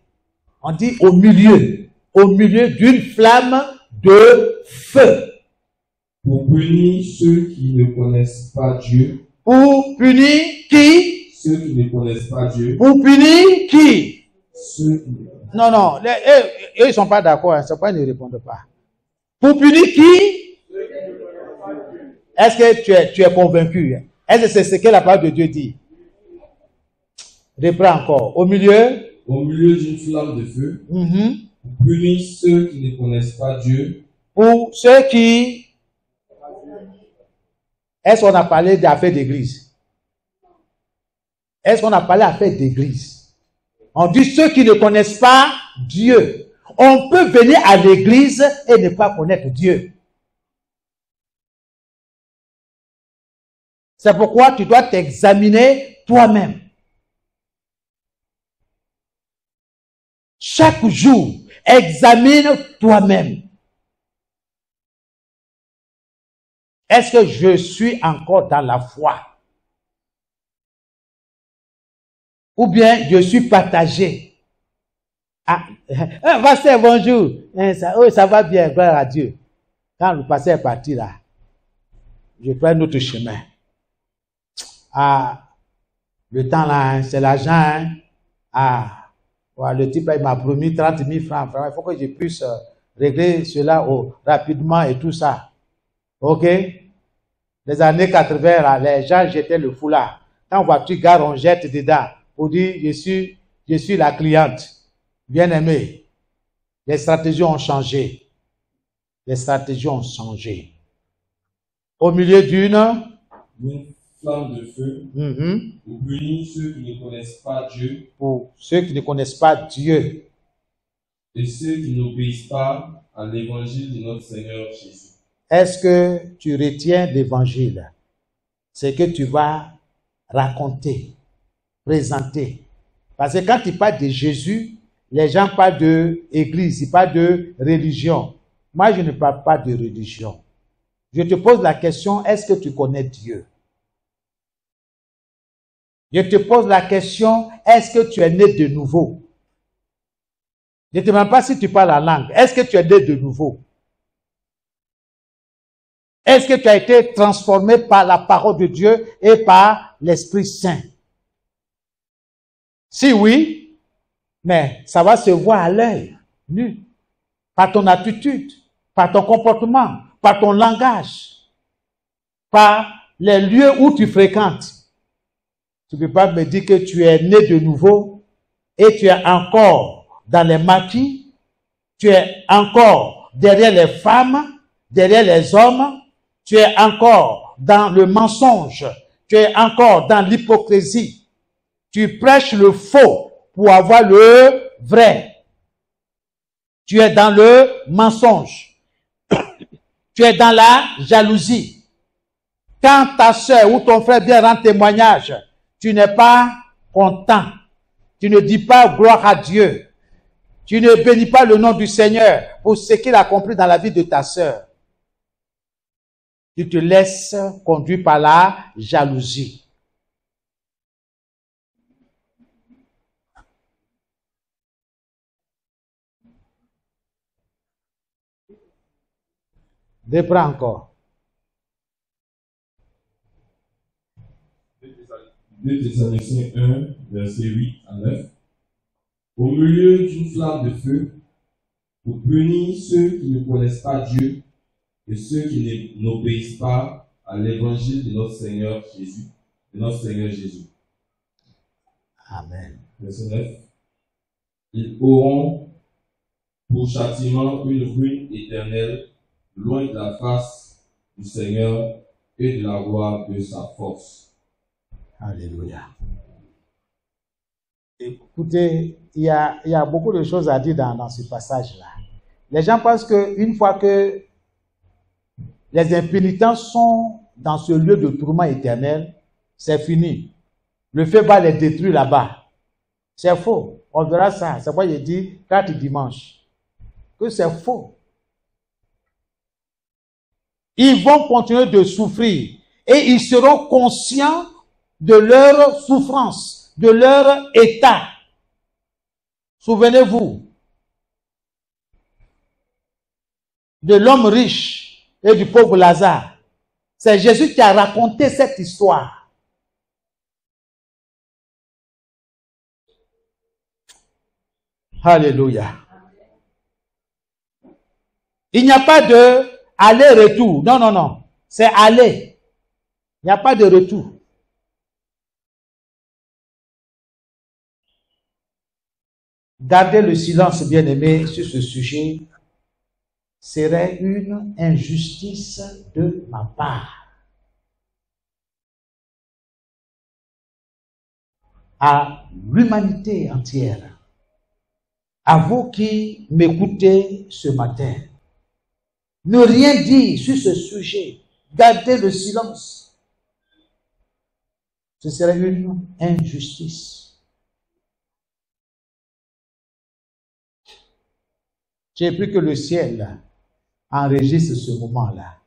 On dit au milieu. Au milieu d'une flamme de feu. Pour punir ceux qui ne connaissent pas Dieu. Pour punir qui? ceux qui ne connaissent pas Dieu. Pour punir qui? Ceux qui... Non, eux, ils sont pas d'accord, hein, c'est pas, ils ne répondent pas. Pour punir qui? Est-ce que tu es convaincu? Est-ce que c'est ce que la parole de Dieu dit? Reprends encore. Au milieu d'une flamme de feu, pour punir ceux qui ne connaissent pas Dieu. Pour ceux qui... Est-ce qu'on a parlé d'affaires d'église? Est-ce qu'on a parlé d'affaires d'église? On dit ceux qui ne connaissent pas Dieu. On peut venir à l'église et ne pas connaître Dieu. C'est pourquoi tu dois t'examiner toi-même. Chaque jour, examine toi-même. Est-ce que je suis encore dans la foi? Ou bien je suis partagé? Ah, pasteur, bonjour. Ça va bien, gloire à Dieu. Quand le pasteur est parti là, je prends notre chemin. Ah, le temps là, c'est l'argent. Hein? Ah, ouais, le type là, il m'a promis 30 000 francs. Il faut que je puisse régler cela rapidement et tout ça. Ok? Les années 80, là, les gens jetaient le foulard. Quand voiture gare, on jette dedans pour dire je suis la cliente. Bien aimé. Les stratégies ont changé. Les stratégies ont changé. Au milieu d'une flamme de feu, pour punir ceux qui ne connaissent pas Dieu. Pour ceux qui ne connaissent pas Dieu. Et ceux qui n'obéissent pas à l'évangile de notre Seigneur Jésus. Est-ce que tu retiens l'évangile? C'est que tu vas raconter, présenter. Parce que quand tu parles de Jésus, les gens parlent de église, ils parlent de religion. Moi, je ne parle pas de religion. Je te pose la question, est-ce que tu connais Dieu? Je te pose la question, est-ce que tu es né de nouveau? Je ne te demande pas si tu parles la langue. Est-ce que tu es né de nouveau? Est-ce que tu as été transformé par la parole de Dieu et par l'Esprit Saint? Si oui, mais ça va se voir à l'œil nu, par ton attitude, par ton comportement, par ton langage, par les lieux où tu fréquentes. Tu ne peux pas me dire que tu es né de nouveau et tu es encore dans les maquis, tu es encore derrière les femmes, derrière les hommes, tu es encore dans le mensonge, tu es encore dans l'hypocrisie. Tu prêches le faux pour avoir le vrai. Tu es dans le mensonge. Tu es dans la jalousie. Quand ta soeur ou ton frère vient rendre témoignage, tu n'es pas content. Tu ne dis pas gloire à Dieu. Tu ne bénis pas le nom du Seigneur pour ce qu'il a accompli dans la vie de ta soeur. Tu te laisses conduire par la jalousie. Reprends encore. 2 Thessaloniciens 1, verset 8 à 9. Au milieu d'une flamme de feu, pour punir ceux qui ne connaissent pas Dieu et ceux qui n'obéissent pas à l'évangile de notre Seigneur Jésus. Amen. Verset 9. Ils auront pour châtiment une ruine éternelle, loin de la face du Seigneur et de la gloire de sa force. Alléluia. Écoutez, il y a beaucoup de choses à dire dans ce passage-là. Les gens pensent qu'une fois que les impénitents sont dans ce lieu de tourment éternel, c'est fini. Le feu va les détruire là-bas. C'est faux. On verra ça. C'est pourquoi il dit 4 dimanches. Que c'est faux. Ils vont continuer de souffrir et ils seront conscients de leur souffrance, de leur état. Souvenez-vous de l'homme riche et du pauvre Lazare. C'est Jésus qui a raconté cette histoire. Alléluia. Il n'y a pas de aller-retour. Non, non, non. C'est aller. Il n'y a pas de retour. Garder le silence, bien-aimé, sur ce sujet serait une injustice de ma part à l'humanité entière. À vous qui m'écoutez ce matin, ne rien dire sur ce sujet, gardez le silence. Ce serait une injustice. J'ai pris que le ciel enregistre ce moment-là.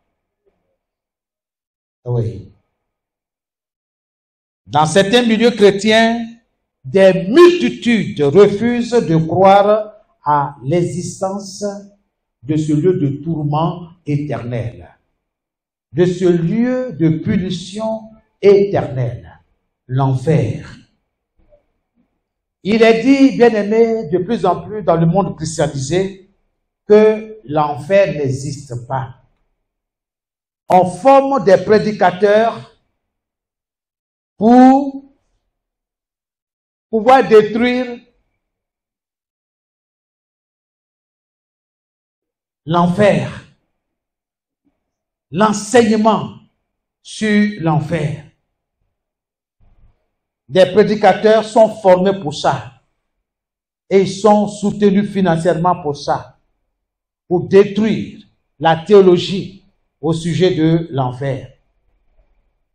Oui. Dans certains milieux chrétiens, des multitudes refusent de croire à l'existence de ce lieu de tourment éternel, de ce lieu de punition éternelle, l'enfer. Il est dit, bien-aimé, de plus en plus dans le monde christianisé, que l'enfer n'existe pas. On forme des prédicateurs pour pouvoir détruire l'enfer, l'enseignement sur l'enfer. Des prédicateurs sont formés pour ça et ils sont soutenus financièrement pour ça, pour détruire la théologie au sujet de l'enfer.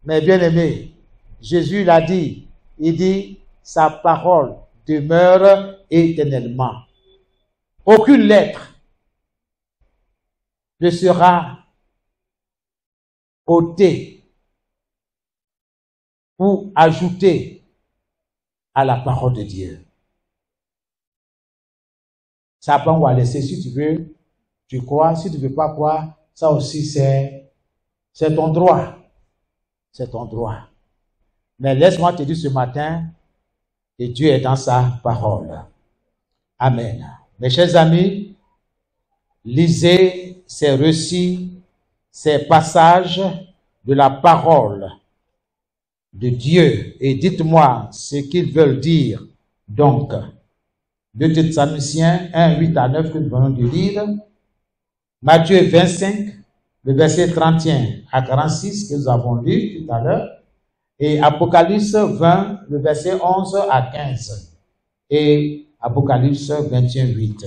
Mais bien aimé, Jésus l'a dit, il dit, sa parole demeure éternellement. Aucune lettre ne sera ôtée ou ajoutée à la parole de Dieu. Ça peut on laisser si tu veux, tu crois, si tu ne veux pas croire, ça aussi c'est ton droit. C'est ton droit. Mais laisse-moi te dire ce matin que Dieu est dans sa parole. Amen. Mes chers amis, lisez ces récits, ces passages de la parole de Dieu et dites-moi ce qu'ils veulent dire. Donc, 2 Thessaloniciens 1, 8 à 9 que nous venons de lire, Matthieu 25, le verset 31 à 46 que nous avons lu tout à l'heure, et Apocalypse 20, le verset 11 à 15, et Apocalypse 21, 8.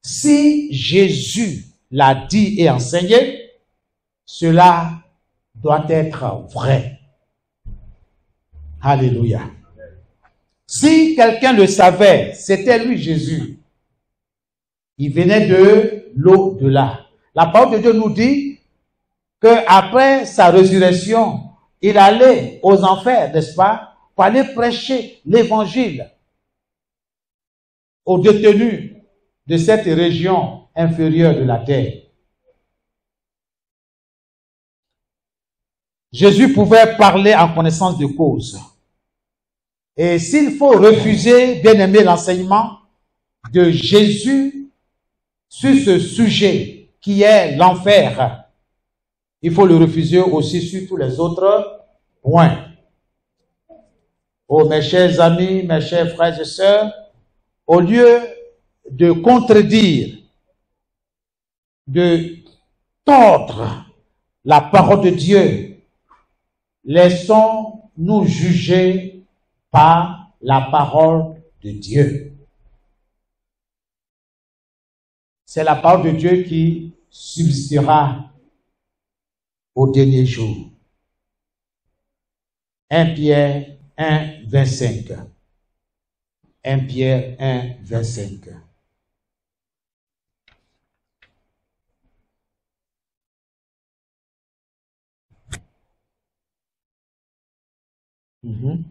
Si Jésus l'a dit et enseigné, cela doit être vrai. Alléluia. Si quelqu'un le savait, c'était lui Jésus. Il venait de l'au-delà. La parole de Dieu nous dit qu'après sa résurrection, il allait aux enfers, n'est-ce pas, pour aller prêcher l'évangile aux détenus de cette région inférieure de la terre. Jésus pouvait parler en connaissance de cause. Et s'il faut refuser, bien aimer, l'enseignement de Jésus sur ce sujet qui est l'enfer, il faut le refuser aussi sur tous les autres points. Oh, mes chers amis, mes chers frères et sœurs, au lieu de contredire, de tordre la parole de Dieu, laissons-nous juger par la parole de Dieu. C'est la parole de Dieu qui subsistera au dernier jour. 1 Pierre 1, 25. 1 Pierre 1, 25. Mm-hmm.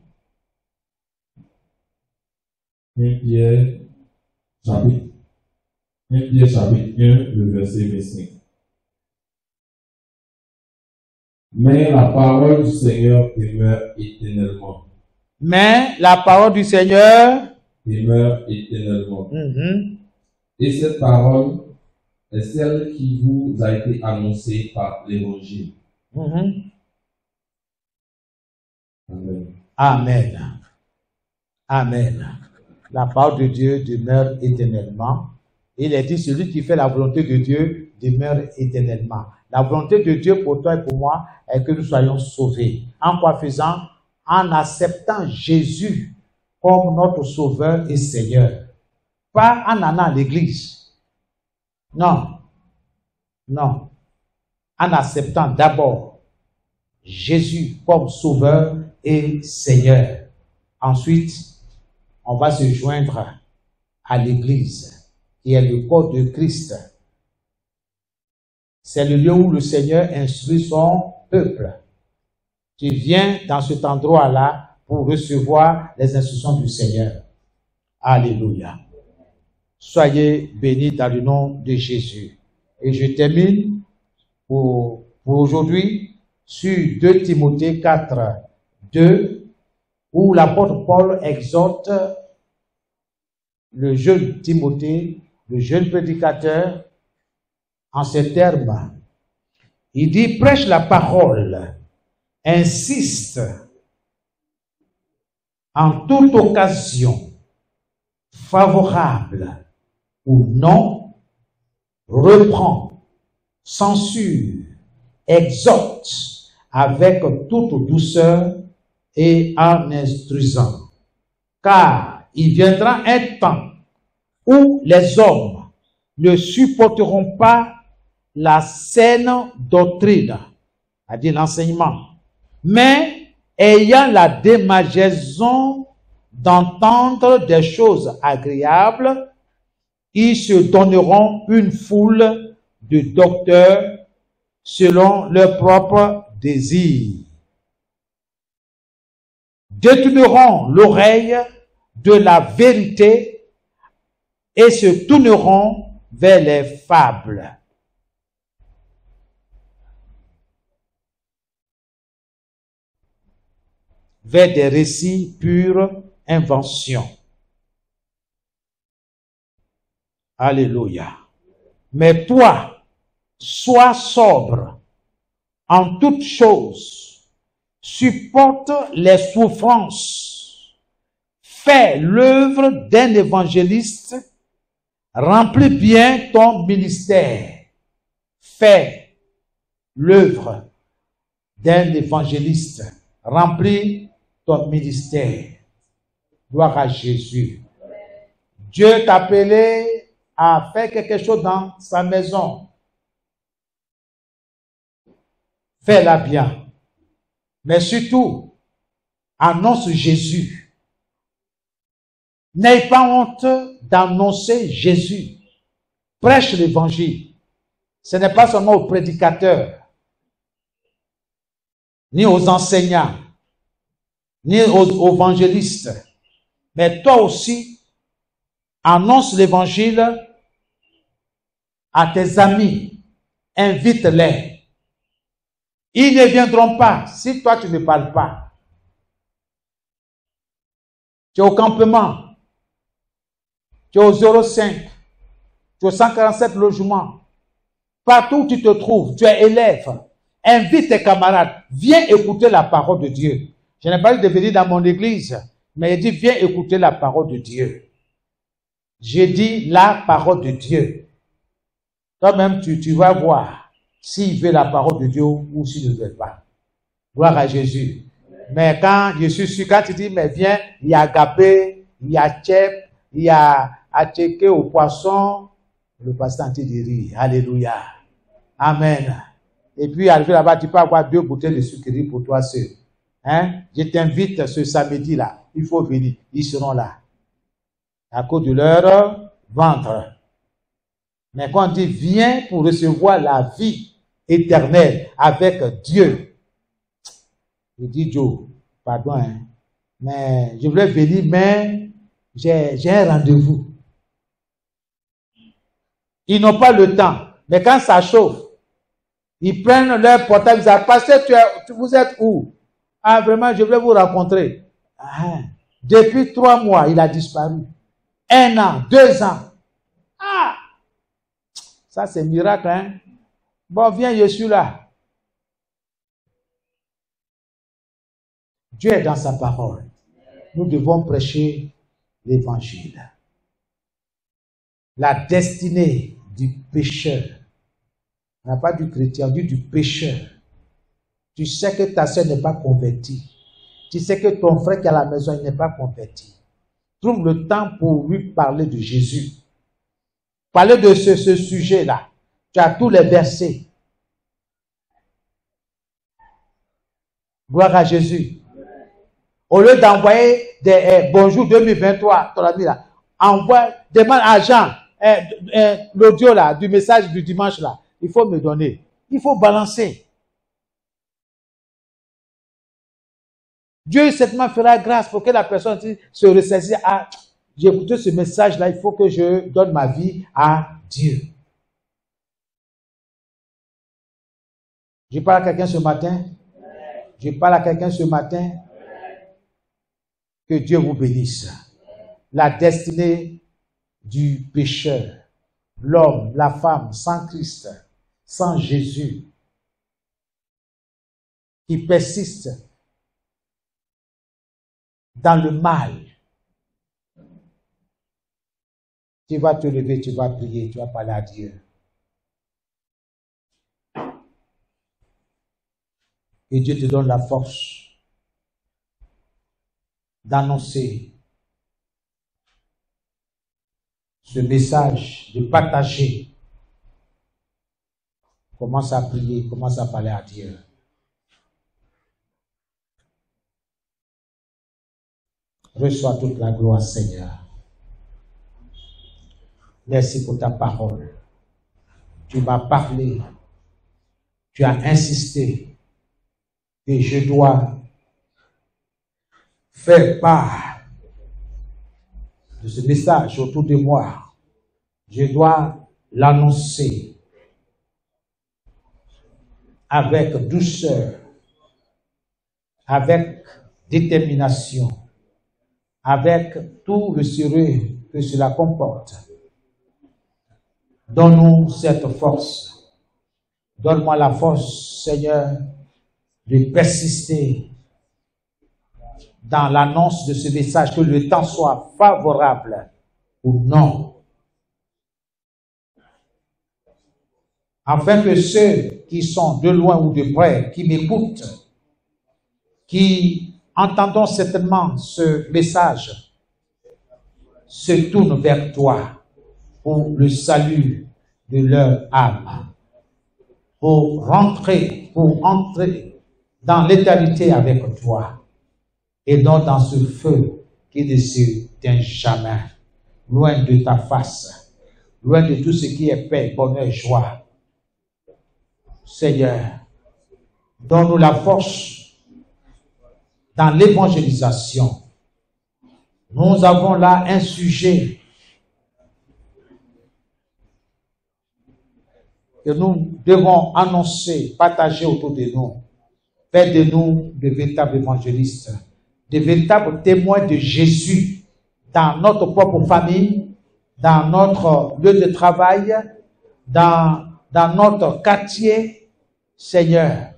1 Pierre chapitre 1, le verset 25. Mais la parole du Seigneur demeure éternellement. Mais la parole du Seigneur demeure éternellement. Mhm. Et cette parole est celle qui vous a été annoncée par l'Évangile. Mhm. Amen. Amen. Amen. La parole de Dieu demeure éternellement. Il est dit, celui qui fait la volonté de Dieu demeure éternellement. La volonté de Dieu pour toi et pour moi est que nous soyons sauvés. En quoi faisant? En acceptant Jésus comme notre Sauveur et Seigneur. Pas en allant à l'église. Non. Non. En acceptant d'abord Jésus comme Sauveur et Seigneur. Ensuite, on va se joindre à l'église, qui est le corps de Christ. C'est le lieu où le Seigneur instruit son peuple. Tu viens dans cet endroit-là pour recevoir les instructions du Seigneur. Alléluia. Soyez bénis dans le nom de Jésus. Et je termine pour aujourd'hui sur 2 Timothée 4, 2, où l'apôtre Paul exhorte le jeune Timothée, le jeune prédicateur, en ces termes. Il dit, prêche la parole, insiste en toute occasion, favorable ou non, reprend, censure, exhorte avec toute douceur et en instruisant. Car il viendra un temps où les hommes ne supporteront pas la saine doctrine, c'est-à-dire l'enseignement, mais ayant la démangeaison d'entendre des choses agréables, ils se donneront une foule de docteurs selon leurs propres désirs. Détourneront l'oreille de la vérité et se tourneront vers les fables. Vers des récits pure invention. Alléluia. Mais toi, sois sobre en toutes choses, supporte les souffrances, fais l'œuvre d'un évangéliste, remplis bien ton ministère, fais l'œuvre d'un évangéliste, remplis ton ministère. Gloire à Jésus. Dieu t'a appelé à faire quelque chose dans sa maison. Fais-la bien. Mais surtout, annonce Jésus. N'aie pas honte d'annoncer Jésus. Prêche l'évangile. Ce n'est pas seulement aux prédicateurs, ni aux enseignants, ni aux évangélistes. Mais toi aussi, annonce l'évangile à tes amis. Invite-les. Ils ne viendront pas si toi tu ne parles pas. Tu es au campement. Tu es au 05. Tu es au 147 logements. Partout où tu te trouves, tu es élève. Invite tes camarades. Viens écouter la parole de Dieu. Je n'ai pas dit de venir dans mon église, mais il dit viens écouter la parole de Dieu. J'ai dit la parole de Dieu. Toi-même, tu vas voir s'il veut la parole de Dieu ou s'il ne veut pas. Gloire à Jésus. Mais quand je suis sûr, quand tu dis, mais viens, il y a agapé, il y a tchèp, il y a atchéké au poisson, le pasteur entier de rire. Alléluia. Amen. Et puis, arrivé là-bas, tu peux avoir 2 bouteilles de sucrerie pour toi seul. Hein? Je t'invite ce samedi-là. Il faut venir. Ils seront là. À cause de leur ventre. Mais quand on dit viens pour recevoir la vie éternelle avec Dieu, je dis Joe, pardon, hein, mais je voulais venir, mais j'ai un rendez-vous. Ils n'ont pas le temps. Mais quand ça chauffe, ils prennent leur portable, ils disent, pasteur, vous êtes où? Ah, vraiment, je voulais vous rencontrer. Ah, depuis 3 mois, il a disparu. 1 an, 2 ans. Ah! Ça, c'est miracle, hein? Bon, viens, je suis là. Dieu est dans sa parole. Nous devons prêcher l'évangile. La destinée du pécheur. On n'a pas du chrétien, on dit du pécheur. Tu sais que ta soeur n'est pas convertie. Tu sais que ton frère qui est à la maison, il n'est pas converti. Trouve le temps pour lui parler de Jésus. Parler de ce sujet-là. Tu as tous les versets. Gloire à Jésus. Au lieu d'envoyer des bonjour 2023, ton ami là, demande à Jean l'audio là, du message du dimanche là. Il faut me donner. Il faut balancer. Dieu certainement fera grâce pour que la personne se ressaisisse. Ah, j'ai écouté ce message là, il faut que je donne ma vie à Dieu. Je parle à quelqu'un ce matin. Je parle à quelqu'un ce matin. Que Dieu vous bénisse. La destinée du pécheur, l'homme, la femme, sans Christ, sans Jésus, qui persiste dans le mal. Tu vas te lever, tu vas prier, tu vas parler à Dieu. Et Dieu te donne la force d'annoncer ce message, de partager. Commence à prier, commence à parler à Dieu. Reçois toute la gloire, Seigneur. Merci pour ta parole. Tu m'as parlé. Tu as insisté. Et je dois faire part de ce message autour de moi. Je dois l'annoncer avec douceur, avec détermination, avec tout le sérieux que cela comporte. Donne-nous cette force. Donne-moi la force, Seigneur, de persister dans l'annonce de ce message, que le temps soit favorable ou non. Afin que ceux qui sont de loin ou de près, qui m'écoutent, qui entendront certainement ce message, se tournent vers toi pour le salut de leur âme, pour entrer dans l'éternité avec toi. Et non dans ce feu qui ne s'éteint jamais, loin de ta face, loin de tout ce qui est paix, bonheur, joie. Seigneur, donne-nous la force dans l'évangélisation. Nous avons là un sujet que nous devons annoncer, partager autour de nous. Faites de nous de véritables évangélistes, de véritables témoins de Jésus dans notre propre famille, dans notre lieu de travail, dans notre quartier. Seigneur,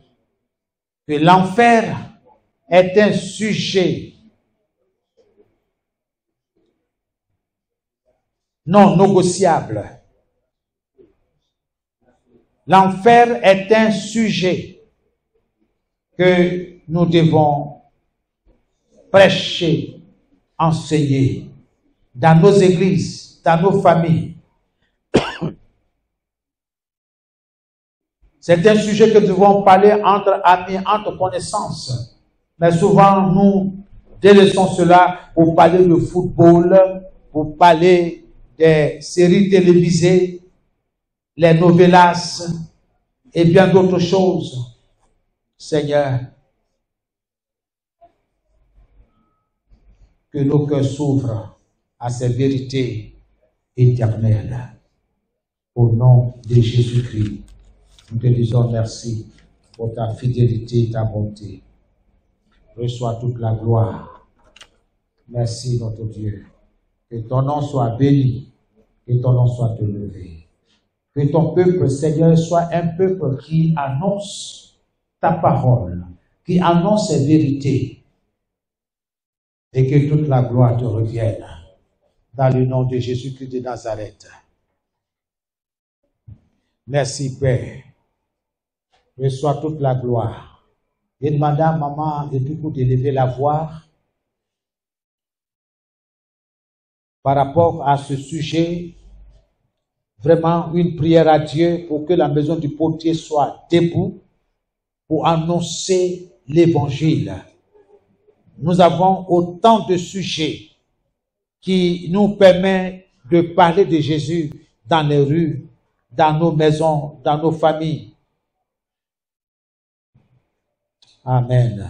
que l'enfer est un sujet non négociable. L'enfer est un sujet que nous devons prêcher, enseigner dans nos églises, dans nos familles. C'est un sujet que nous devons parler entre amis, entre connaissances. Mais souvent, nous délaissons cela pour parler de football, pour parler des séries télévisées, les novelas et bien d'autres choses. Seigneur, que nos cœurs s'ouvrent à ces vérités éternelles. Au nom de Jésus-Christ, nous te disons merci pour ta fidélité et ta bonté. Reçois toute la gloire. Merci notre Dieu. Que ton nom soit béni, que ton nom soit élevé. Que ton peuple, Seigneur, soit un peuple qui annonce ta parole, qui annonce ses vérités, et que toute la gloire te revienne. Dans le nom de Jésus-Christ de Nazareth. Merci, Père. Reçois toute la gloire. Et demande à maman et tout d'élever la voix par rapport à ce sujet. Vraiment une prière à Dieu pour que la maison du potier soit debout pour annoncer l'évangile. Nous avons autant de sujets qui nous permettent de parler de Jésus dans les rues, dans nos maisons, dans nos familles. Amen.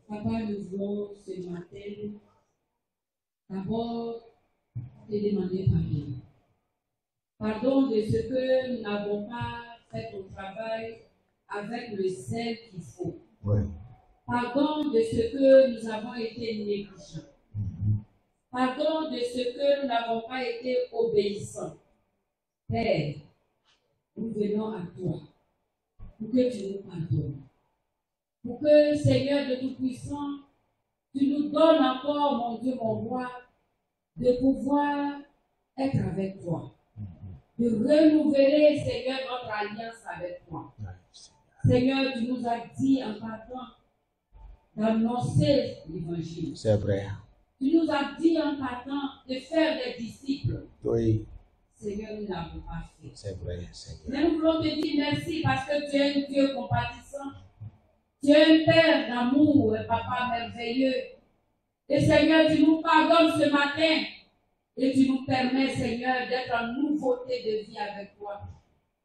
Papa, nous voulons ce matin d'abord te demander pardon. Pardon de ce que nous n'avons pas fait ton travail avec le zèle qu'il faut. Oui. Pardon de ce que nous avons été négligents. Pardon de ce que nous n'avons pas été obéissants. Père, nous venons à toi pour que tu nous pardonnes. Pour que, Seigneur de Tout-Puissant, tu nous donnes encore, mon Dieu, mon roi, de pouvoir être avec toi. De renouveler, Seigneur, notre alliance avec toi. Seigneur, tu nous as dit en partant d'annoncer l'évangile. C'est vrai. Tu nous as dit en partant de faire des disciples. Oui. Seigneur, nous n'avons pas fait. C'est vrai, Seigneur. Mais nous voulons te dire merci parce que tu es un Dieu compatissant. Tu es un Père d'amour, un Papa merveilleux. Et Seigneur, tu nous pardonnes ce matin. Et tu nous permets, Seigneur, d'être en nouveauté de vie avec toi.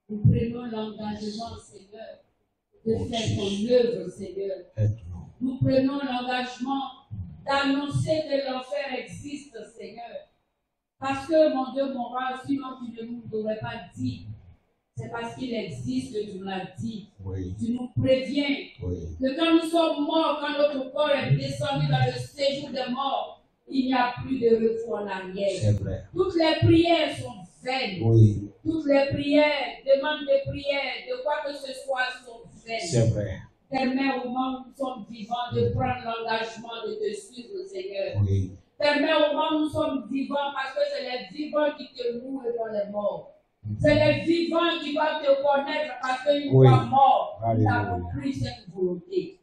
Nous prenons l'engagement, Seigneur, de faire ton œuvre, Seigneur. Nous prenons l'engagement d'annoncer que l'enfer existe, Seigneur. Parce que, mon Dieu, mon roi, sinon tu ne nous aurais pas dit. C'est parce qu'il existe que tu nous l'as dit. Oui. Tu nous préviens que quand nous sommes morts, quand notre corps est descendu dans le séjour des morts, il n'y a plus de retour en arrière. C'est vrai. Toutes les prières sont vaines. Oui. Toutes les prières, demandes de prière, de quoi que ce soit, sont vaines. C'est vrai. Permets au moment où nous sommes vivants de prendre l'engagement de te suivre, Seigneur. Oui. Permets au moment où nous sommes vivants, parce que c'est les vivants qui te louent et non les morts. C'est les vivants qui doivent te connaître parce qu'une fois morts, nous avons pris cette volonté.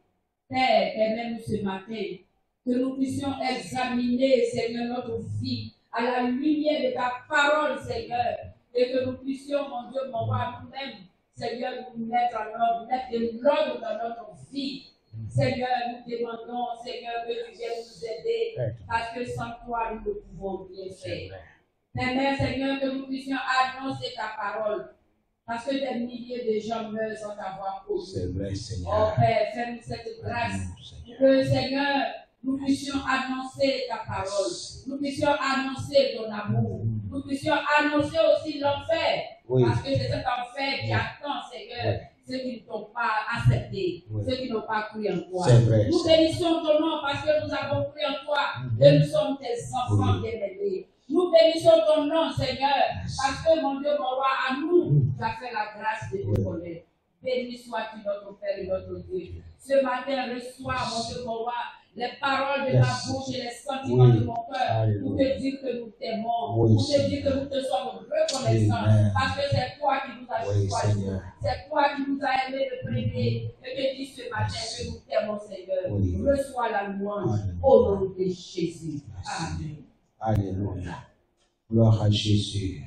Père, permets-nous ce matin que nous puissions examiner, Seigneur, notre vie à la lumière de ta parole, Seigneur, et que nous puissions, mon Dieu, mon roi, nous-mêmes, Seigneur, nous mettre en ordre, mettre de l'ordre dans notre vie. Seigneur, nous demandons, Seigneur, que tu viennes nous aider, parce que sans toi, nous ne pouvons rien faire. Permets, Seigneur, que nous puissions annoncer ta parole, parce que des milliers de gens meurent sans avoir connu. C'est vrai, Seigneur. Oh Père, fais-nous cette grâce, pour que, Seigneur, nous puissions annoncer ta parole, nous puissions annoncer ton amour, nous puissions annoncer aussi l'enfer, parce que c'est cet enfer qui attend, Seigneur, ceux qui ne t'ont pas accepté, ceux qui n'ont pas cru en toi. Nous bénissons ton nom parce que nous avons cru en toi et nous sommes tes enfants bien-aimés. Nous bénissons ton nom, Seigneur, parce que, mon Dieu, mon roi, à nous, tu as fait la grâce de te connaître. Béni sois-tu, notre Père et notre Dieu. Ce matin, reçois, mon Dieu, mon roi, les paroles de ma bouche et les sentiments de mon cœur pour te dire que nous t'aimons, pour te dire que nous te sommes reconnaissants, parce que c'est toi qui nous as choisis, c'est toi qui nous as aimés le premier, et te dis ce matin que nous t'aimons, Seigneur. Reçois la louange au nom de Jésus. Amen. Alléluia. Gloire à Jésus.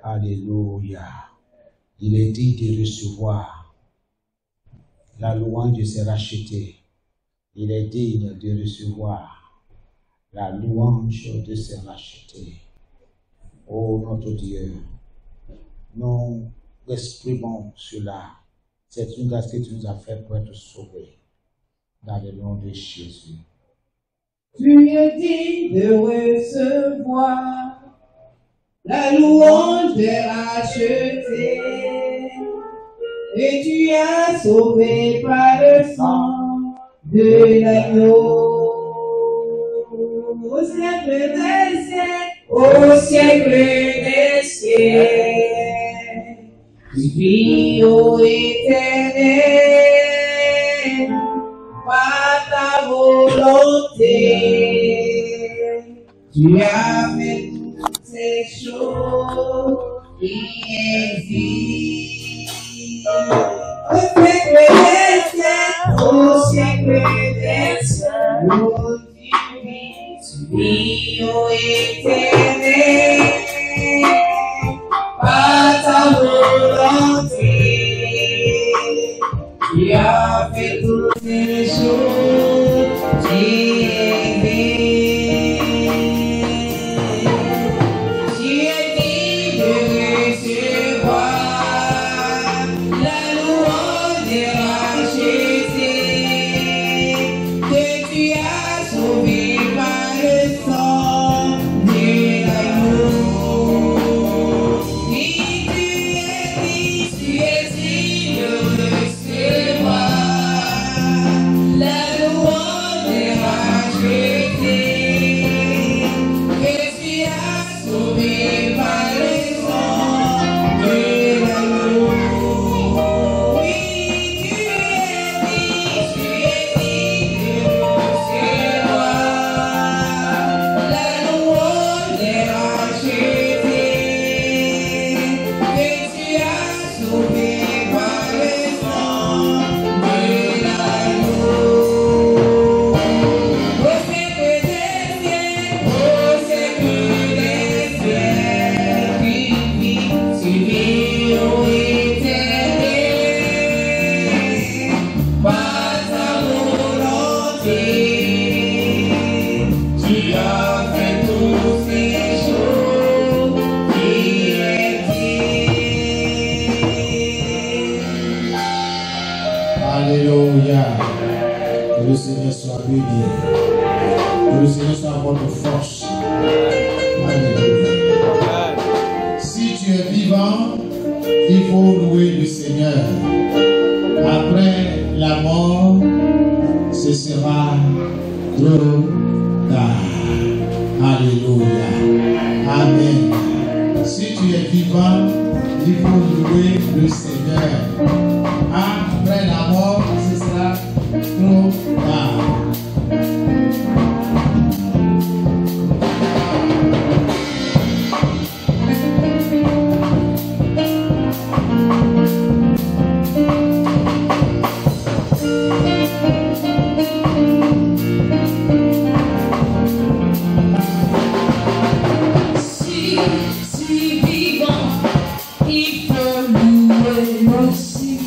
Alléluia. Il est dit de recevoir la louange de ses rachetés. Il est digne de recevoir la louange de ses rachetés. Oh notre Dieu, nous exprimons cela. C'est une grâce que tu nous as fait pour être sauvés. Dans le nom de Jésus. Tu es digne de recevoir la louange des rachetés, et tu as sauvé par le sang de l'agneau. C'est siècle des siècles, au siècle des siècles. Tu vis, ô Éternel, par ta volonté. Tu as fait toutes ces choses qui existent. Au siècle des siècles, au siècle des siècles, tu vis, ô Éternel, par ta volonté. Tu as fait toutes ces choses qui existent. Tu es digne de recevoir la louange des rachetés que tu as sauvé par le sang de l'agneau. Oui, tu es digne de recevoir la louange des rachetés que tu as sauvé par le sang de l'agneau. Oui, tu es digne de recevoir la louange des rachetés que tu as sauvé par le sang de l'agneau. Au siècle des siècles, au siècle des siècles, tu vis, ô Éternel, par ta volonté. Tu as fait toutes ces choses qui existent. Alléluia. Que le Seigneur soit béni. Que le Seigneur soit votre force. Alléluia. Si tu es vivant, il faut louer le Seigneur. Après la mort, ce sera trop tard. Alléluia. Amen. Si tu es vivant, il faut louer le Seigneur. Après la mort, ce sera trop tard. Si vivant, il faut louer aussi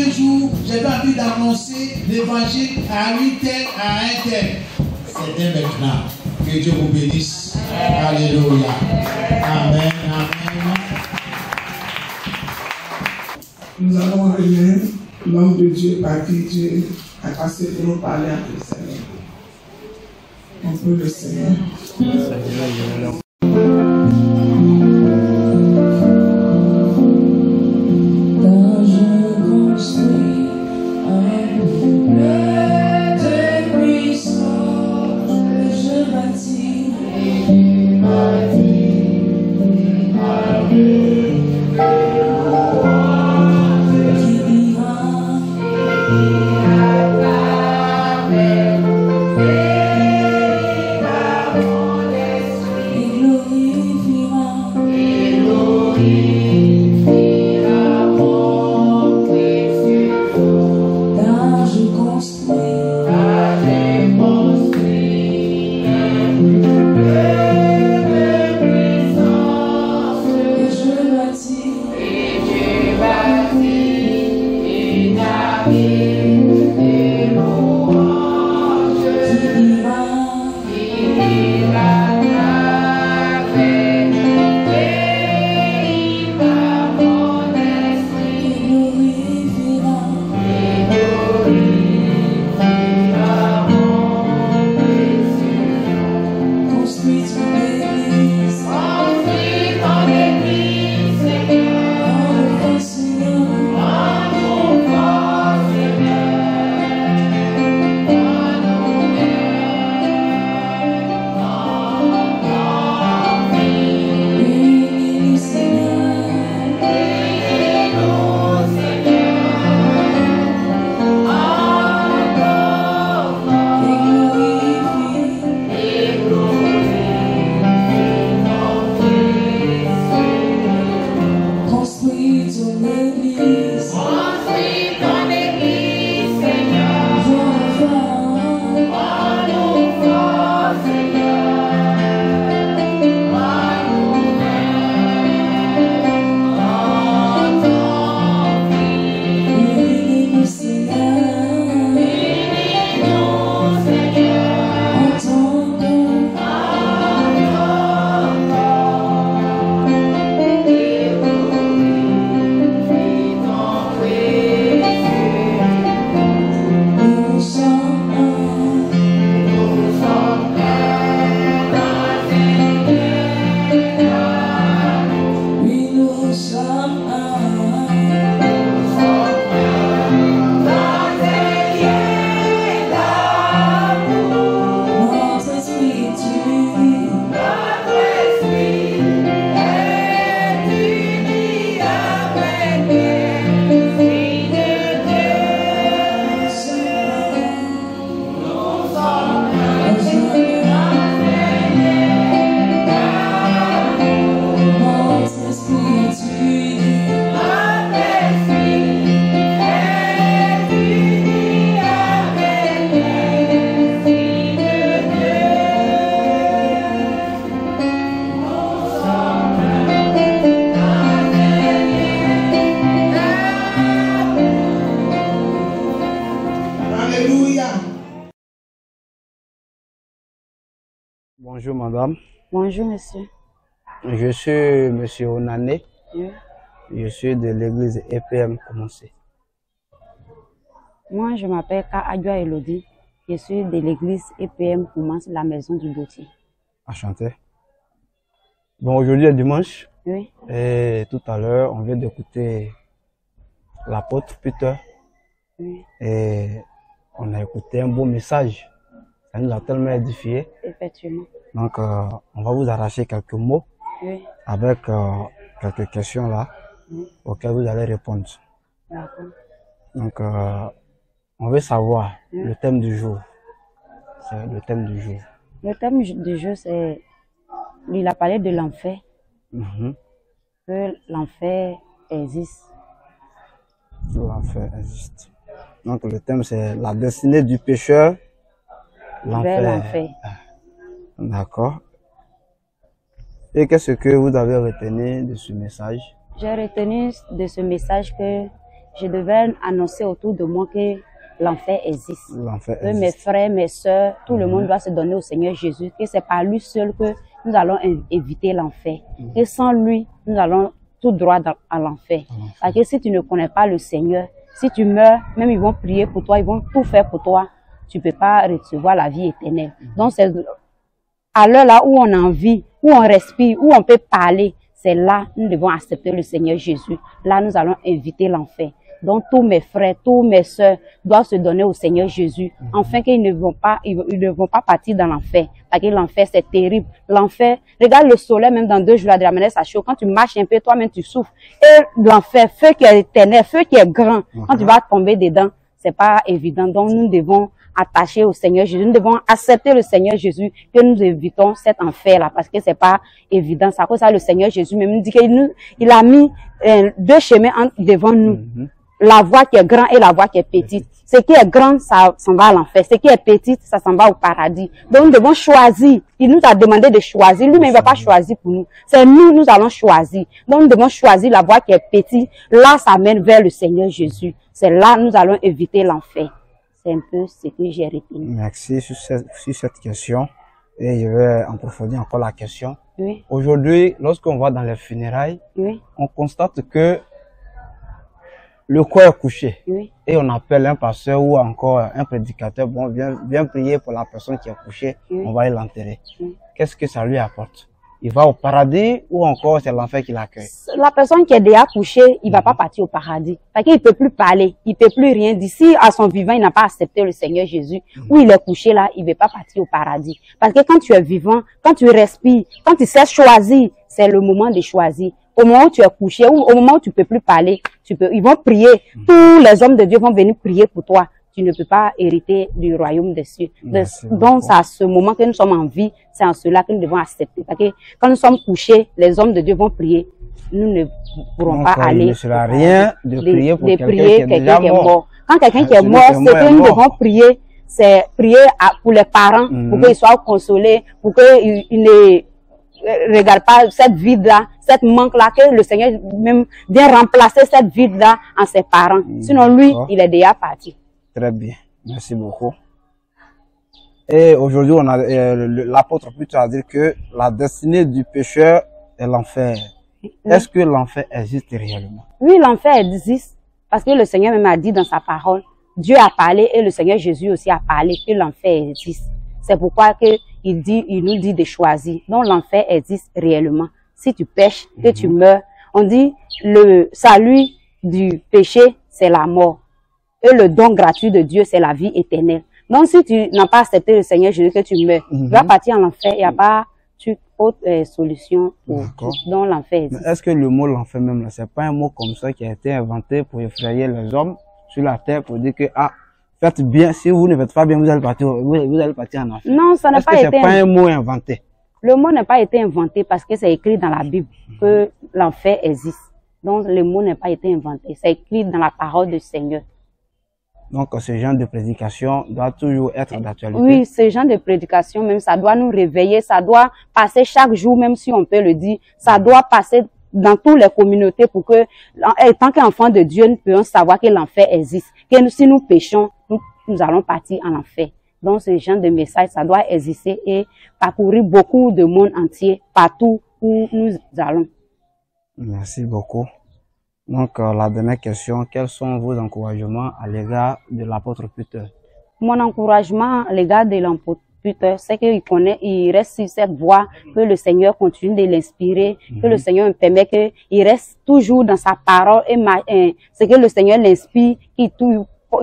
un jour, j'avais envie d'annoncer l'évangile à une telle, à un tel. C'est dès maintenant. Que Dieu vous bénisse. Alléluia. Amen. Amen. Nous allons revenir l'homme de Dieu par qui Dieu a passé pour nous parler avec le Seigneur. On peut le Seigneur. Quand je construis un couple de puissance, je bâtis Bonjour madame. Bonjour monsieur. Je suis monsieur Onané. Oui. Je suis de l'église EPM Commencé. Moi je m'appelle Kaadjoa Elodie. Je suis de l'église EPM Commence, la maison du Gautier. Enchanté. Bon, aujourd'hui est dimanche. Oui. Et tout à l'heure, on vient d'écouter l'apôtre Peter. Oui. Et on a écouté un beau message. Ça nous a tellement édifié. Effectivement. Donc, on va vous arracher quelques mots. Oui. Avec quelques questions là, auxquelles vous allez répondre. D'accord. Donc, on veut savoir le thème du jour. C'est le thème du jour. Le thème du jour, c'est... Il a parlé de l'enfer. Que l'enfer existe. L'enfer existe. Donc, le thème, c'est la destinée du pécheur. L'enfer. D'accord. Et qu'est-ce que vous avez retenu de ce message? J'ai retenu de ce message que je devais annoncer autour de moi que l'enfer existe. Que mes frères, mes soeurs, tout le monde doit se donner au Seigneur Jésus, que c'est par lui seul que nous allons éviter l'enfer. Que sans lui, nous allons tout droit à l'enfer. Parce que si tu ne connais pas le Seigneur, si tu meurs, même ils vont prier pour toi, ils vont tout faire pour toi, tu ne peux pas recevoir la vie éternelle. Donc c'est à l'heure là où on a envie, où on respire, où on peut parler, c'est là nous devons accepter le Seigneur Jésus. Là, nous allons éviter l'enfer. Donc, tous mes frères, tous mes soeurs doivent se donner au Seigneur Jésus, afin qu'ils ne vont pas partir dans l'enfer. Parce que l'enfer, c'est terrible. L'enfer, regarde le soleil, même dans 2 jours, la manière, ça chaud. Quand tu marches un peu, toi-même, tu souffres. Et l'enfer, feu qui est éternel, feu qui est grand, quand tu vas tomber dedans, c'est pas évident. Donc, nous devons attacher au Seigneur Jésus. Nous devons accepter le Seigneur Jésus, que nous évitons cet enfer-là, parce que c'est pas évident. C'est à cause de ça, le Seigneur Jésus même dit qu'il a mis 2 chemins devant nous. La voie qui est grande et la voie qui est petite. Ce qui est grand, ça s'en va à l'enfer. Ce qui est petit, ça s'en va au paradis. Donc, nous devons choisir. Il nous a demandé de choisir. Lui-même, il ne va pas choisir pour nous. C'est nous, nous allons choisir. Donc, nous devons choisir la voie qui est petite. Là, ça mène vers le Seigneur Jésus. C'est là, nous allons éviter l'enfer. C'est un peu ce que j'ai retenu. Merci sur cette question. Et je vais approfondir encore la question. Oui. Aujourd'hui, lorsqu'on va dans les funérailles, Oui. on constate que le corps est couché. Oui. Et on appelle un pasteur ou encore un prédicateur, bon, viens prier pour la personne qui est couchée, Oui. on va aller l'enterrer. Oui. Qu'est-ce que ça lui apporte? Il va au paradis ou encore c'est l'enfer qui l'accueille? La personne qui est déjà couchée, il va pas partir au paradis. Parce qu'il peut plus parler, il peut plus rien dire. Si à son vivant, il n'a pas accepté le Seigneur Jésus, ou il est couché là, il veut pas partir au paradis. Parce que quand tu es vivant, quand tu respires, quand tu sais choisir, c'est le moment de choisir. Au moment où tu es couché, ou au moment où tu peux plus parler, ils vont prier. Tous les hommes de Dieu vont venir prier pour toi. Tu ne peux pas hériter du royaume des cieux. Donc, c'est à ce moment que nous sommes en vie, c'est en cela que nous devons accepter. Parce que quand nous sommes couchés, les hommes de Dieu vont prier. Nous ne pourrons pas aller. Il ne sera rien de prier pour quelqu'un qui est mort. Quand quelqu'un qui est mort, ce que nous devons prier, c'est prier pour les parents, pour qu'ils soient consolés, pour qu'ils ne regardent pas cette vide-là, cette manque-là, que le Seigneur même vient remplacer cette vide-là en ses parents. Sinon, lui, il est déjà parti. Très bien, merci beaucoup. Et aujourd'hui, on a l'apôtre plutôt à dire que la destinée du pécheur est l'enfer. Est-ce que l'enfer existe réellement? Oui, l'enfer existe parce que le Seigneur même a dit dans sa parole, Dieu a parlé et le Seigneur Jésus aussi a parlé que l'enfer existe. C'est pourquoi il nous dit de choisir. Donc l'enfer existe réellement. Si tu pêches, que tu meurs, on dit le salut du péché, c'est la mort. Et le don gratuit de Dieu, c'est la vie éternelle. Donc, si tu n'as pas accepté le Seigneur Jésus, que tu meurs, tu vas partir en enfer. Il n'y a pas autre solution pour dans l'enfer. Est-ce que le mot l'enfer même, c'est pas un mot comme ça qui a été inventé pour effrayer les hommes sur la terre, pour dire que, faites bien, si vous ne faites pas bien, vous allez partir en enfer? Non, ça n'a pas été. Est-ce que c'est pas un mot inventé? Le mot n'a pas été inventé parce que c'est écrit dans la Bible que l'enfer existe. Donc, le mot n'a pas été inventé. C'est écrit dans la parole du Seigneur. Donc, ce genre de prédication doit toujours être d'actualité. Oui, ce genre de prédication, même, ça doit nous réveiller, ça doit passer chaque jour, même si on peut le dire. Ça doit passer dans toutes les communautés pour que, en tant qu'enfants de Dieu, nous puissions savoir que l'enfer existe. Que si nous péchons, nous allons partir en enfer. Donc, ce genre de message, ça doit exister et parcourir beaucoup de monde entier, partout où nous allons. Merci beaucoup. Donc, la dernière question, quels sont vos encouragements à l'égard de l'apôtre Peter? Mon encouragement à l'égard de l'apôtre Peter, c'est qu'il reste sur cette voie, que le Seigneur continue de l'inspirer, que le Seigneur me permet qu'il reste toujours dans sa parole et c'est que le Seigneur l'inspire, qu'il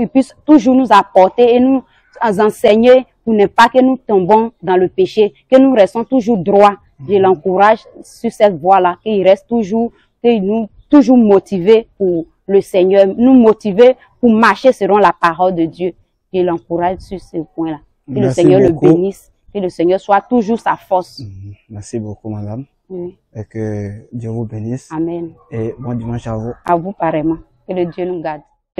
puisse toujours nous apporter et nous enseigner pour ne pas que nous tombons dans le péché, que nous restons toujours droits. Je l'encourage sur cette voie-là, qu'il reste toujours, toujours motivés pour le Seigneur, nous motiver pour marcher selon la parole de Dieu. Je l'encourage sur ce point-là. Que le Seigneur le bénisse, que le Seigneur soit toujours sa force. Merci beaucoup, madame. Oui. Et que Dieu vous bénisse. Amen. Et bon dimanche à vous. À vous pareillement. Que le Dieu nous garde.